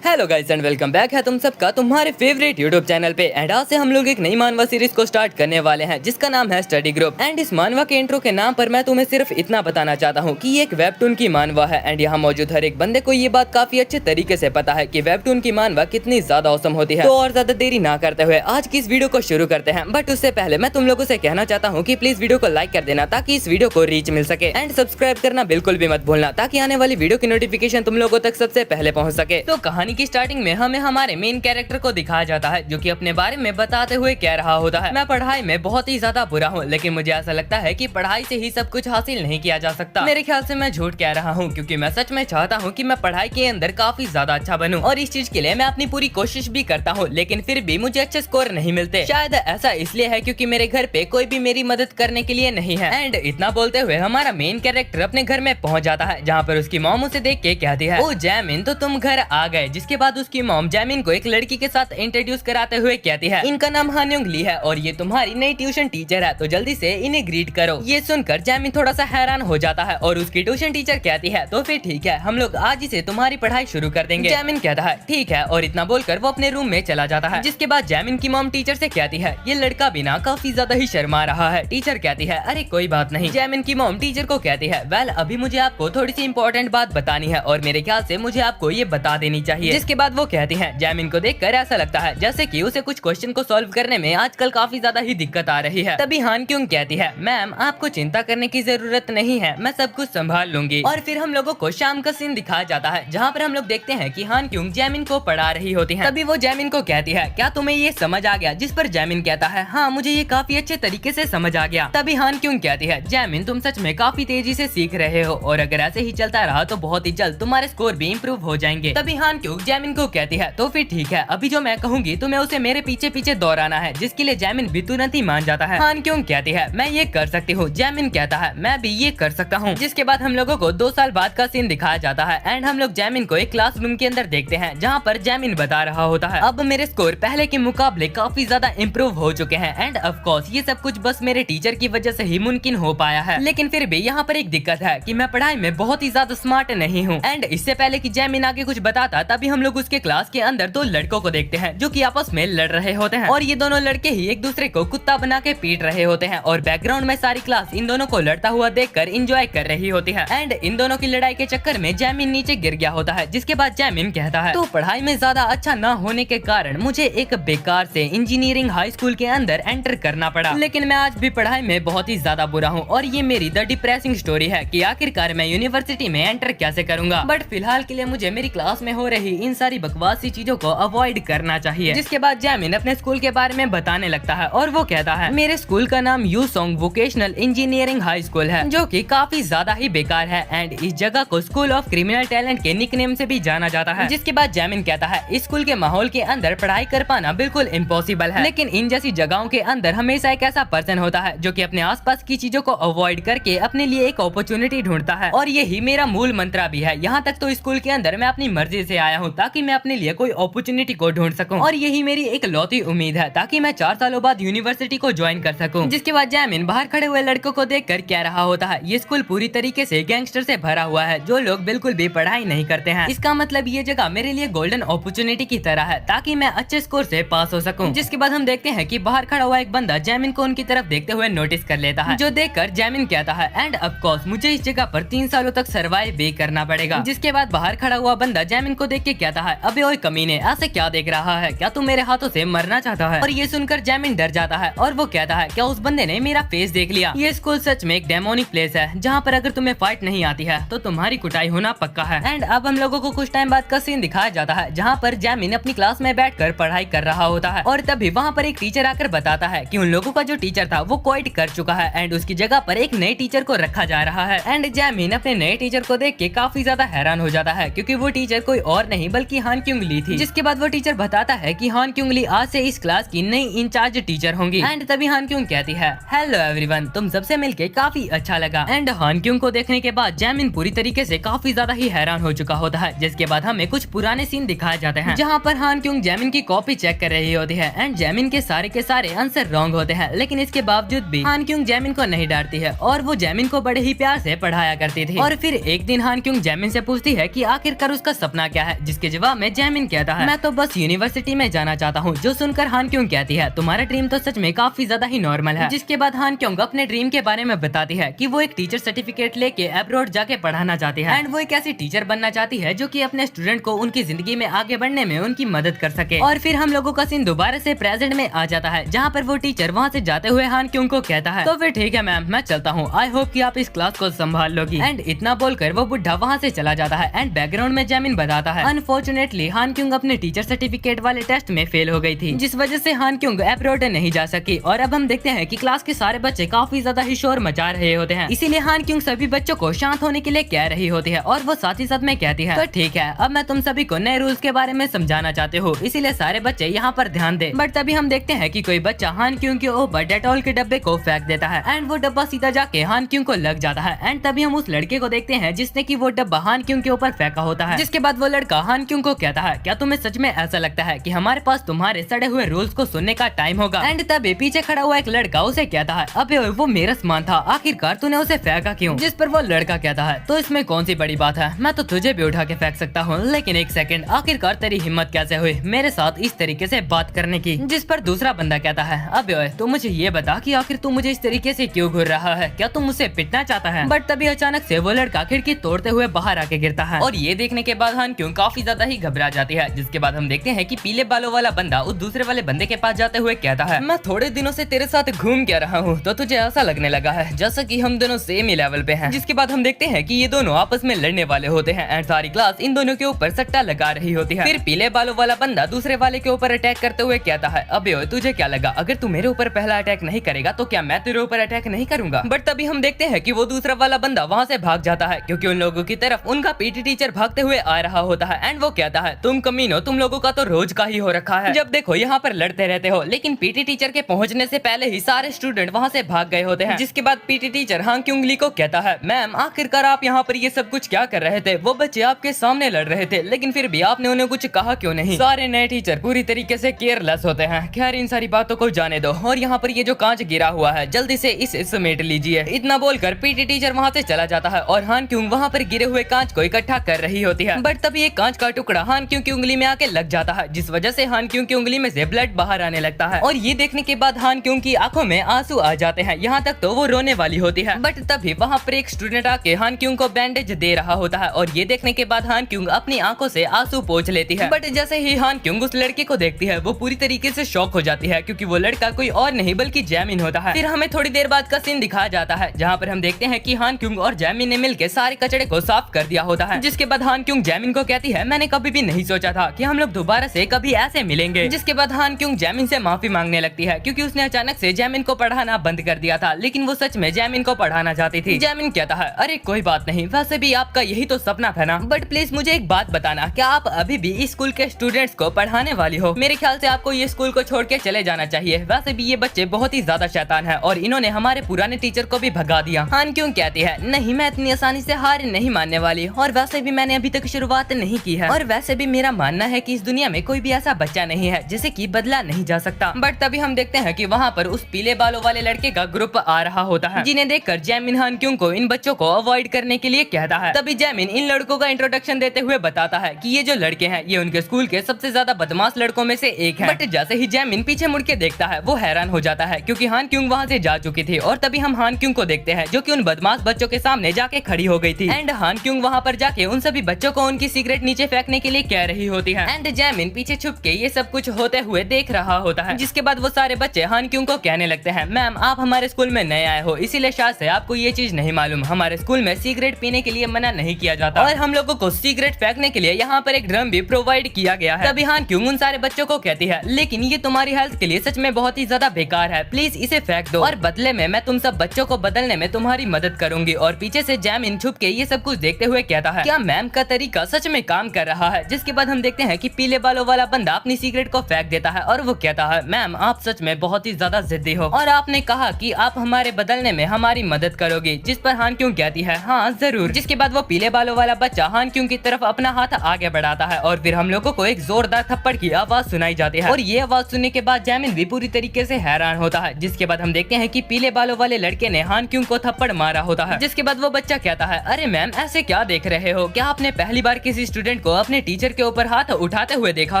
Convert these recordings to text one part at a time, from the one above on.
Hello guys and welcome back है तुम सबका तुम्हारे फेवरेट यूट्यूब चैनल पे। एंड आज से हम लोग एक नई मानवा सीरीज को स्टार्ट करने वाले हैं जिसका नाम है स्टडी ग्रुप। एंड इस मानवा के इंट्रो के नाम पर मैं तुम्हें सिर्फ इतना बताना चाहता हूँ कि ये एक वेबटून की मानवा है। एंड यहाँ मौजूद हर एक बंदे को ये बात काफी अच्छे तरीके से पता है कि वेबटून की मानवा कितनी ज्यादा औसम होती है। तो और ज्यादा देरी ना करते हुए आज की इस वीडियो को शुरू करते हैं। बट उससे पहले मैं तुम लोगों से कहना चाहता हूँ कि प्लीज वीडियो को लाइक कर देना ताकि इस वीडियो को रीच मिल सके। एंड सब्सक्राइब करना बिल्कुल भी मत भूलना ताकि आने वाली वीडियो की नोटिफिकेशन तुम लोगों तक सबसे पहले पहुँच सके। तो कहानी की स्टार्टिंग में हमें हमारे मेन कैरेक्टर को दिखाया जाता है जो कि अपने बारे में बताते हुए कह रहा होता है, मैं पढ़ाई में बहुत ही ज्यादा बुरा हूँ, लेकिन मुझे ऐसा लगता है कि पढ़ाई से ही सब कुछ हासिल नहीं किया जा सकता। मेरे ख्याल से मैं झूठ कह रहा हूँ क्योंकि मैं सच में चाहता हूँ कि मैं पढ़ाई के अंदर काफी ज्यादा अच्छा बनूं और इस चीज के लिए मैं अपनी पूरी कोशिश भी करता हूँ, लेकिन फिर भी मुझे अच्छे स्कोर नहीं मिलते। शायद ऐसा इसलिए है क्योंकि मेरे घर पे कोई भी मेरी मदद करने के लिए नहीं है। एंड इतना बोलते हुए हमारा मेन कैरेक्टर अपने घर में पहुँच जाता है जहाँ पर उसकी मॉम उसे देख के कहती है, ओ जैमिन तो तुम घर आ गए। जिसके बाद उसकी मॉम जैमिन को एक लड़की के साथ इंट्रोड्यूस कराते हुए कहती है, इनका नाम हान्योंग ली है और ये तुम्हारी नई ट्यूशन टीचर है, तो जल्दी से इन्हें ग्रीट करो। ये सुनकर जैमिन थोड़ा सा हैरान हो जाता है और उसकी ट्यूशन टीचर कहती है, तो फिर ठीक है, हम लोग आज ही से तुम्हारी पढ़ाई शुरू कर देंगे। जैमिन कहता है ठीक है और इतना बोलकर वो अपने रूम में चला जाता है। जिसके बाद जैमिन की मॉम टीचर से कहती है, ये लड़का भी ना काफी ज्यादा ही शर्मा रहा है। टीचर कहती है, अरे कोई बात नहीं। जैमिन की मॉम टीचर को कहती है, वेल अभी मुझे आपको थोड़ी सी इंपॉर्टेंट बात बतानी है और मेरे ख्याल से मुझे आपको ये बता देनी चाहिए। जिसके बाद वो कहती है, जैमिन को देखकर ऐसा लगता है जैसे कि उसे कुछ क्वेश्चन को सॉल्व करने में आजकल काफी ज्यादा ही दिक्कत आ रही है। तभी हान क्यों कहती है, मैम आपको चिंता करने की जरूरत नहीं है, मैं सब कुछ संभाल लूंगी। और फिर हम लोगों को शाम का सीन दिखाया जाता है जहाँ पर हम लोग देखते हैं कि हान क्यों जैमिन को पढ़ा रही होती है। तभी वो जैमिन को कहती है, क्या तुम्हें ये समझ आ गया? जिस पर जैमिन कहता है, हाँ मुझे ये काफी अच्छे तरीके से समझ आ गया। तभी हान क्यों कहती है, जैमिन तुम सच में काफी तेजी से सीख रहे हो और अगर ऐसे ही चलता रहा तो बहुत ही जल्द तुम्हारे स्कोर भी इम्प्रूव हो जाएंगे। तभी हान क्यों जैमिन को कहती है, तो फिर ठीक है, अभी जो मैं कहूंगी तुम्हें उसे मेरे पीछे पीछे दौड़ाना है। जिसके लिए जैमिन भी तुरंत ही मान जाता है। हान क्यों कहती है, मैं ये कर सकती हूँ। जैमिन कहता है, मैं भी ये कर सकता हूँ। जिसके बाद हम लोगों को 2 साल बाद का सीन दिखाया जाता है एंड हम लोग जैमिन को एक क्लासरूम के अंदर देखते हैं जहाँ पर जैमिन बता रहा होता है, अब मेरे स्कोर पहले के मुकाबले काफी ज्यादा इम्प्रूव हो चुके हैं एंड ऑफ कोर्स ये सब कुछ बस मेरे टीचर की वजह से ही मुमकिन हो पाया है। लेकिन फिर भी यहाँ पर एक दिक्कत है कि मैं पढ़ाई में बहुत ही ज्यादा स्मार्ट नहीं हूँ। एंड इससे पहले कि जैमिन आगे कुछ बताता तभी हम लोग उसके क्लास के अंदर 2 लड़कों को देखते हैं जो कि आपस में लड़ रहे होते हैं और ये दोनों लड़के ही एक दूसरे को कुत्ता बना के पीट रहे होते हैं और बैकग्राउंड में सारी क्लास इन दोनों को लड़ता हुआ देखकर एंजॉय कर रही होती है। एंड इन दोनों की लड़ाई के चक्कर में जैमिन नीचे गिर गया होता है। जिसके बाद जैमिन कहता है, तो पढ़ाई में ज्यादा अच्छा न होने के कारण मुझे एक बेकार से इंजीनियरिंग हाई स्कूल के अंदर एंटर करना पड़ा, लेकिन मैं आज भी पढ़ाई में बहुत ही ज्यादा बुरा हूँ और ये मेरी द डिप्रेसिंग स्टोरी है कि आखिरकार मैं यूनिवर्सिटी में एंटर कैसे करूंगा। बट फिलहाल के लिए मुझे मेरी क्लास में हो रही इन सारी बकवासी चीजों को अवॉइड करना चाहिए। जिसके बाद जैमिन अपने स्कूल के बारे में बताने लगता है और वो कहता है, मेरे स्कूल का नाम यूसोंग वोकेशनल इंजीनियरिंग हाई स्कूल है जो कि काफी ज्यादा ही बेकार है एंड इस जगह को स्कूल ऑफ क्रिमिनल टैलेंट के निकनेम से भी जाना जाता है। जिसके बाद जैमिन कहता है, इस स्कूल के माहौल के अंदर पढ़ाई कर पाना बिल्कुल इम्पॉसिबल है, लेकिन इन जैसी जगहों के अंदर हमेशा एक ऐसा पर्सन होता है जो कि अपने आसपास की चीजों को अवॉइड करके अपने लिए एक अपॉर्चुनिटी ढूंढता है और यही मेरा मूल मंत्र भी है। यहाँ तक तो स्कूल के अंदर मैं अपनी मर्जी से आया हूँ ताकि मैं अपने लिए कोई अपॉर्चुनिटी को ढूंढ सकूँ और यही मेरी एक लौती उम्मीद है ताकि मैं 4 सालों बाद यूनिवर्सिटी को ज्वाइन कर सकूं। जिसके बाद जैमिन बाहर खड़े हुए लड़कों को देखकर कह रहा होता है, ये स्कूल पूरी तरीके से गैंगस्टर से भरा हुआ है जो लोग बिल्कुल भी पढ़ाई नहीं करते हैं। इसका मतलब ये जगह मेरे लिए गोल्डन अपॉर्चुनिटी की तरह है ताकि मैं अच्छे स्कोर से पास हो सकूं। जिसके बाद हम देखते हैं कि बाहर खड़ा हुआ एक बंदा जैमिन को उनकी तरफ देखते हुए नोटिस कर लेता है, जो देखकर जैमिन कहता है, एंड ऑफ कोर्स मुझे इस जगह पर 3 सालों तक सर्वाइव भी करना पड़ेगा। जिसके बाद बाहर खड़ा हुआ बंदा जैमिन को देख के कहता है, अबे ओए कमीने, ऐसे क्या देख रहा है? क्या तू मेरे हाथों से मरना चाहता है? और ये सुनकर जैमिन डर जाता है और वो कहता है, क्या उस बंदे ने मेरा फेस देख लिया? ये स्कूल सच में एक डेमोनिक प्लेस है जहाँ पर अगर तुम्हें फाइट नहीं आती है तो तुम्हारी कुटाई होना पक्का है। एंड अब हम लोगों को कुछ टाइम बाद का सीन दिखाया जाता है जहाँ पर जैमिन अपनी क्लास में बैठकर पढ़ाई कर रहा होता है और तभी वहाँ पर एक टीचर आकर बताता है कि उन लोगों का जो टीचर था वो क्विट कर चुका है एंड उसकी जगह पर एक नए टीचर को रखा जा रहा है। एंड जैमिन अपने नए टीचर को देख के काफी ज्यादा हैरान हो जाता है क्योंकि वो टीचर कोई और नहीं बल्कि हान क्योंग ली थी। जिसके बाद वो टीचर बताता है कि हान क्योंग ली आज से इस क्लास की नई इंचार्ज टीचर होंगी। एंड तभी हान क्योंग कहती है, हेलो एवरीवन, तुम सबसे मिलके काफी अच्छा लगा। एंड हान क्योंग को देखने के बाद जैमिन पूरी तरीके से काफी ज्यादा ही हैरान हो चुका होता है। जिसके बाद हमें कुछ पुराने सीन दिखाए जाते हैं जहाँ पर हान क्योंग जैमिन की कॉपी चेक कर रही होती है एंड जैमिन के सारे आंसर रॉन्ग होते हैं, लेकिन इसके बावजूद भी हान क्योंग जैमिन को नहीं डांटती है और वो जैमिन को बड़े ही प्यार से पढ़ाया करती थी। और फिर एक दिन हान क्योंग जैमिन से पूछती है कि आखिरकार उसका सपना क्या है, जिसके जवाब में जैमिन कहता है मैं तो बस यूनिवर्सिटी में जाना चाहता हूँ। जो सुनकर हान क्योंग कहती है तुम्हारा ड्रीम तो सच में काफी ज्यादा ही नॉर्मल है। जिसके बाद हान क्योंग अपने ड्रीम के बारे में बताती है कि वो एक टीचर सर्टिफिकेट लेके अब्रॉड जाके पढ़ाना चाहती है एंड वो एक ऐसी टीचर बनना चाहती है जो कि अपने स्टूडेंट को उनकी जिंदगी में आगे बढ़ने में उनकी मदद कर सके। और फिर हम लोगों का सीन दोबारा से प्रेजेंट में आ जाता है जहाँ पर वो टीचर वहाँ से जाते हुए हान क्योंग को कहता है तो फिर ठीक है मैम मैं चलता हूँ, आई होप कि आप इस क्लास को संभाल लोगी। एंड इतना बोलकर वो बुढ़ा वहाँ से चला जाता है एंड बैकग्राउंड में जैमिन बताता है अनफॉर्चुनेटली हान क्योंग अपने टीचर सर्टिफिकेट वाले टेस्ट में फेल हो गई थी, जिस वजह से हान क्योंग अब्रॉड नहीं जा सकी। और अब हम देखते हैं कि क्लास के सारे बच्चे काफी ज्यादा ही शोर मचा रहे होते हैं, इसीलिए हान क्योंग सभी बच्चों को शांत होने के लिए कह रही होती है और वो साथ ही साथ में कहती है तो ठीक है अब मैं तुम सभी को नए रूल्स के बारे में समझाना चाहते हो, इसीलिए सारे बच्चे यहाँ पर ध्यान दे। बट तभी हम देखते हैं कि कोई बच्चा हान क्योंग के ऊपर डेटॉल के डब्बे को फेंक देता है एंड वो डब्बा सीधा जाके हान क्योंग को लग जाता है। एंड तभी हम उस लड़के को देखते हैं जिसने की वो डब्बा हान क्योंग के ऊपर फेंका होता है। जिसके बाद वो लड़का हान क्योंग को कहता है क्या तुम्हें सच में ऐसा लगता है कि हमारे पास तुम्हारे सड़े हुए रूल्स को सुनने का टाइम होगा। एंड तभी पीछे खड़ा हुआ एक लड़का उसे कहता है अबे वो मेरा सामान था, आखिरकार तूने उसे फेंका क्यों। जिस पर वो लड़का कहता है तो इसमें कौन सी बड़ी बात है, मैं तो तुझे भी उठा के फेंक सकता हूँ, लेकिन एक सेकंड आखिरकार तेरी हिम्मत कैसे हुई मेरे साथ इस तरीके से बात करने की। जिस पर दूसरा बंदा कहता है अबे ओए तू मुझे ये बता कि आखिर तू मुझे इस तरीके से क्यों घूर रहा है, क्या तू मुझसे पिटना चाहता है। बट तभी अचानक से वो लड़का खिड़की तोड़ते हुए बाहर आके गिरता है और ये देखने के बाद हान क्यों काफी ज्यादा ही घबरा जाती है। जिसके बाद हम देखते हैं कि पीले बालों वाला बंदा उस दूसरे वाले बंदे के पास जाते हुए कहता है मैं थोड़े दिनों से तेरे साथ घूम क्या रहा हूँ तो तुझे ऐसा लगने लगा है जैसा कि हम दोनों सेम ही लेवल पे हैं। जिसके बाद हम देखते हैं कि ये दोनों आपस में लड़ने वाले होते हैं एंड सारी क्लास इन दोनों के ऊपर सट्टा लगा रही होती है। फिर पीले बालों वाला बंदा दूसरे वाले के ऊपर अटैक करते हुए कहता है अबे ओए तुझे क्या लगा अगर तू मेरे ऊपर पहला अटैक नहीं करेगा तो क्या मैं तेरे ऊपर अटैक नहीं करूंगा। बट तभी हम देखते हैं कि वो दूसरा वाला बंदा वहाँ से भाग जाता है क्योंकि उन लोगों की तरफ उनका पीटी टीचर भागते हुए आ रहा होता है एंड वो कहता है तुम कमीनो तुम लोगों का तो रोज का ही हो रखा है, जब देखो यहाँ पर लड़ते रहते हो। लेकिन पीटी टीचर के पहुँचने से पहले ही सारे स्टूडेंट वहाँ से भाग गए होते हैं। जिसके बाद पीटी टीचर हान क्योंग ली को कहता है मैम आखिरकार आप यहाँ पर ये सब कुछ क्या कर रहे थे, वो बच्चे आपके सामने लड़ रहे थे लेकिन फिर भी आपने उन्हें कुछ कहा क्यों नहीं। सारे नए टीचर पूरी तरीके से केयरलेस होते हैं। खैर इन सारी बातों को जाने दो और यहाँ पर ये जो कांच गिरा हुआ है जल्दी से इसे समेट लीजिए। इतना बोलकर पीटी टीचर वहाँ से चला जाता है और हान क्योंग वहाँ पर गिरे हुए कांच को इकट्ठा कर रही होती है। बट तभी एक कांच का टुकड़ा हान क्योंग की उंगली में आके लग जाता है जिस वजह से हान क्योंग की उंगली में से ब्लड बाहर आने लगता है और ये देखने के बाद हान क्योंग की आंखों में आंसू आ जाते हैं, यहाँ तक तो वो रोने वाली होती है। बट तभी वहाँ पर एक स्टूडेंट आके हान क्योंग को बैंडेज दे रहा होता है और ये देखने के बाद हान क्योंग अपनी आंखों से आंसू पोंछ लेती है। बट जैसे ही हान क्योंग उस लड़के को देखती है वो पूरी तरीके से शॉक हो जाती है क्योंकि वो लड़का कोई और नहीं बल्कि जैमिन होता है। फिर हमें थोड़ी देर बाद का सीन दिखाया जाता है जहाँ पर हम देखते हैं कि हान क्योंग और जैमिन ने मिलकर सारे कचड़े को साफ कर दिया होता है। जिसके बाद हान क्योंग जैमिन को कहती है मैंने कभी भी नहीं सोचा था कि हम लोग दोबारा से कभी ऐसे मिलेंगे। जिसके बाद हान क्योंग जैमिन से माफी मांगने लगती है क्योंकि उसने अचानक से जैमिन को पढ़ाना बंद कर दिया था, लेकिन वो सच में जैमिन को पढ़ाना चाहती थी। जैमिन कहता है अरे कोई बात नहीं, वैसे भी आपका यही तो सपना था ना, बट प्लीज मुझे एक बात बताना, क्या आप अभी भी इस स्कूल के स्टूडेंट्स को पढ़ाने वाली हो? मेरे ख्याल से आपको ये स्कूल को छोड़ के चले जाना चाहिए। वैसे भी ये बच्चे बहुत ही ज्यादा शैतान है और इन्होंने हमारे पुराने टीचर को भी भगा दिया। हान क्यों कहती है नहीं मैं इतनी आसानी से हार नहीं मानने वाली और वैसे भी मैंने अभी तक शुरुआत नहीं की है और वैसे भी मेरा मानना है कि इस दुनिया में कोई भी ऐसा बच्चा नहीं है जिसे कि बदला नहीं जा सकता। बट तभी हम देखते हैं कि वहाँ पर उस पीले बालों वाले लड़के का ग्रुप आ रहा होता है जिन्हें देखकर जैमिन हान क्यों को इन बच्चों को अवॉइड करने के लिए कहता है। तभी जैमिन इन लड़कों का इंट्रोडक्शन देते हुए बताता है कि ये जो लड़के हैं ये उनके स्कूल के सबसे ज्यादा बदमाश लड़कों में से एक है। बट जैसे ही जैमिन पीछे मुड़ के देखता है वो हैरान हो जाता है क्योंकि हान क्यों वहाँ से जा चुकी थी और तभी हम हान क्यों को देखते हैं जो कि उन बदमाश बच्चों के सामने जाके खड़ी हो गई थी एंड हान क्यों वहाँ पर जाके उन सभी बच्चों को उनकी सिगरेट नीचे फेंकने के लिए कह रही होती है एंड जैमिन पीछे छुप के ये सब कुछ होते हुए देख रहा होता है। जिसके बाद वो सारे बच्चे हान क्यों को कहने लगते हैं मैम आप हमारे स्कूल में नए आए हो इसीलिए शायद से आपको ये चीज नहीं मालूम, हमारे स्कूल में सिगरेट पीने के लिए मना नहीं किया जाता और हम लोगों को सिगरेट फेंकने के लिए यहाँ पर एक ड्रम भी प्रोवाइड किया गया है। तभी हान क्यों उन सारे बच्चों को कहती है लेकिन ये तुम्हारी हेल्थ के लिए सच में बहुत ही ज्यादा बेकार है, प्लीज इसे फेंक दो और बदले में मैं तुम सब बच्चों को बदलने में तुम्हारी मदद करूंगी। और पीछे से जैमिन छुप के ये सब कुछ देखते हुए कहता है क्या मैम का तरीका सच में काम कर रहा है। जिसके बाद हम देखते हैं कि पीले बालों वाला बंदा अपनी सिगरेट को फेंक देता है और वो कहता है मैम आप सच में बहुत ही ज्यादा जिद्दी हो और आपने कहा कि आप हमारे बदलने में हमारी मदद करोगी। जिस पर हान क्यों कहती है हाँ जरूर। जिसके बाद वो पीले बालों वाला बच्चा हान क्यों की तरफ अपना हाथ आगे बढ़ाता है और फिर हम लोगों को एक जोरदार थप्पड़ की आवाज सुनाई जाती है और ये आवाज सुनने के बाद जैमिन भी पूरी तरीके से हैरान होता है। जिसके बाद हम देखते हैं कि पीले बालों वाले लड़के ने हान क्यों को थप्पड़ मारा होता है। जिसके बाद वो बच्चा कहता है अरे मैम ऐसे क्या देख रहे हो, क्या आपने पहली बार किसी स्टूडेंट स्टूडेंट को अपने टीचर के ऊपर हाथ उठाते हुए देखा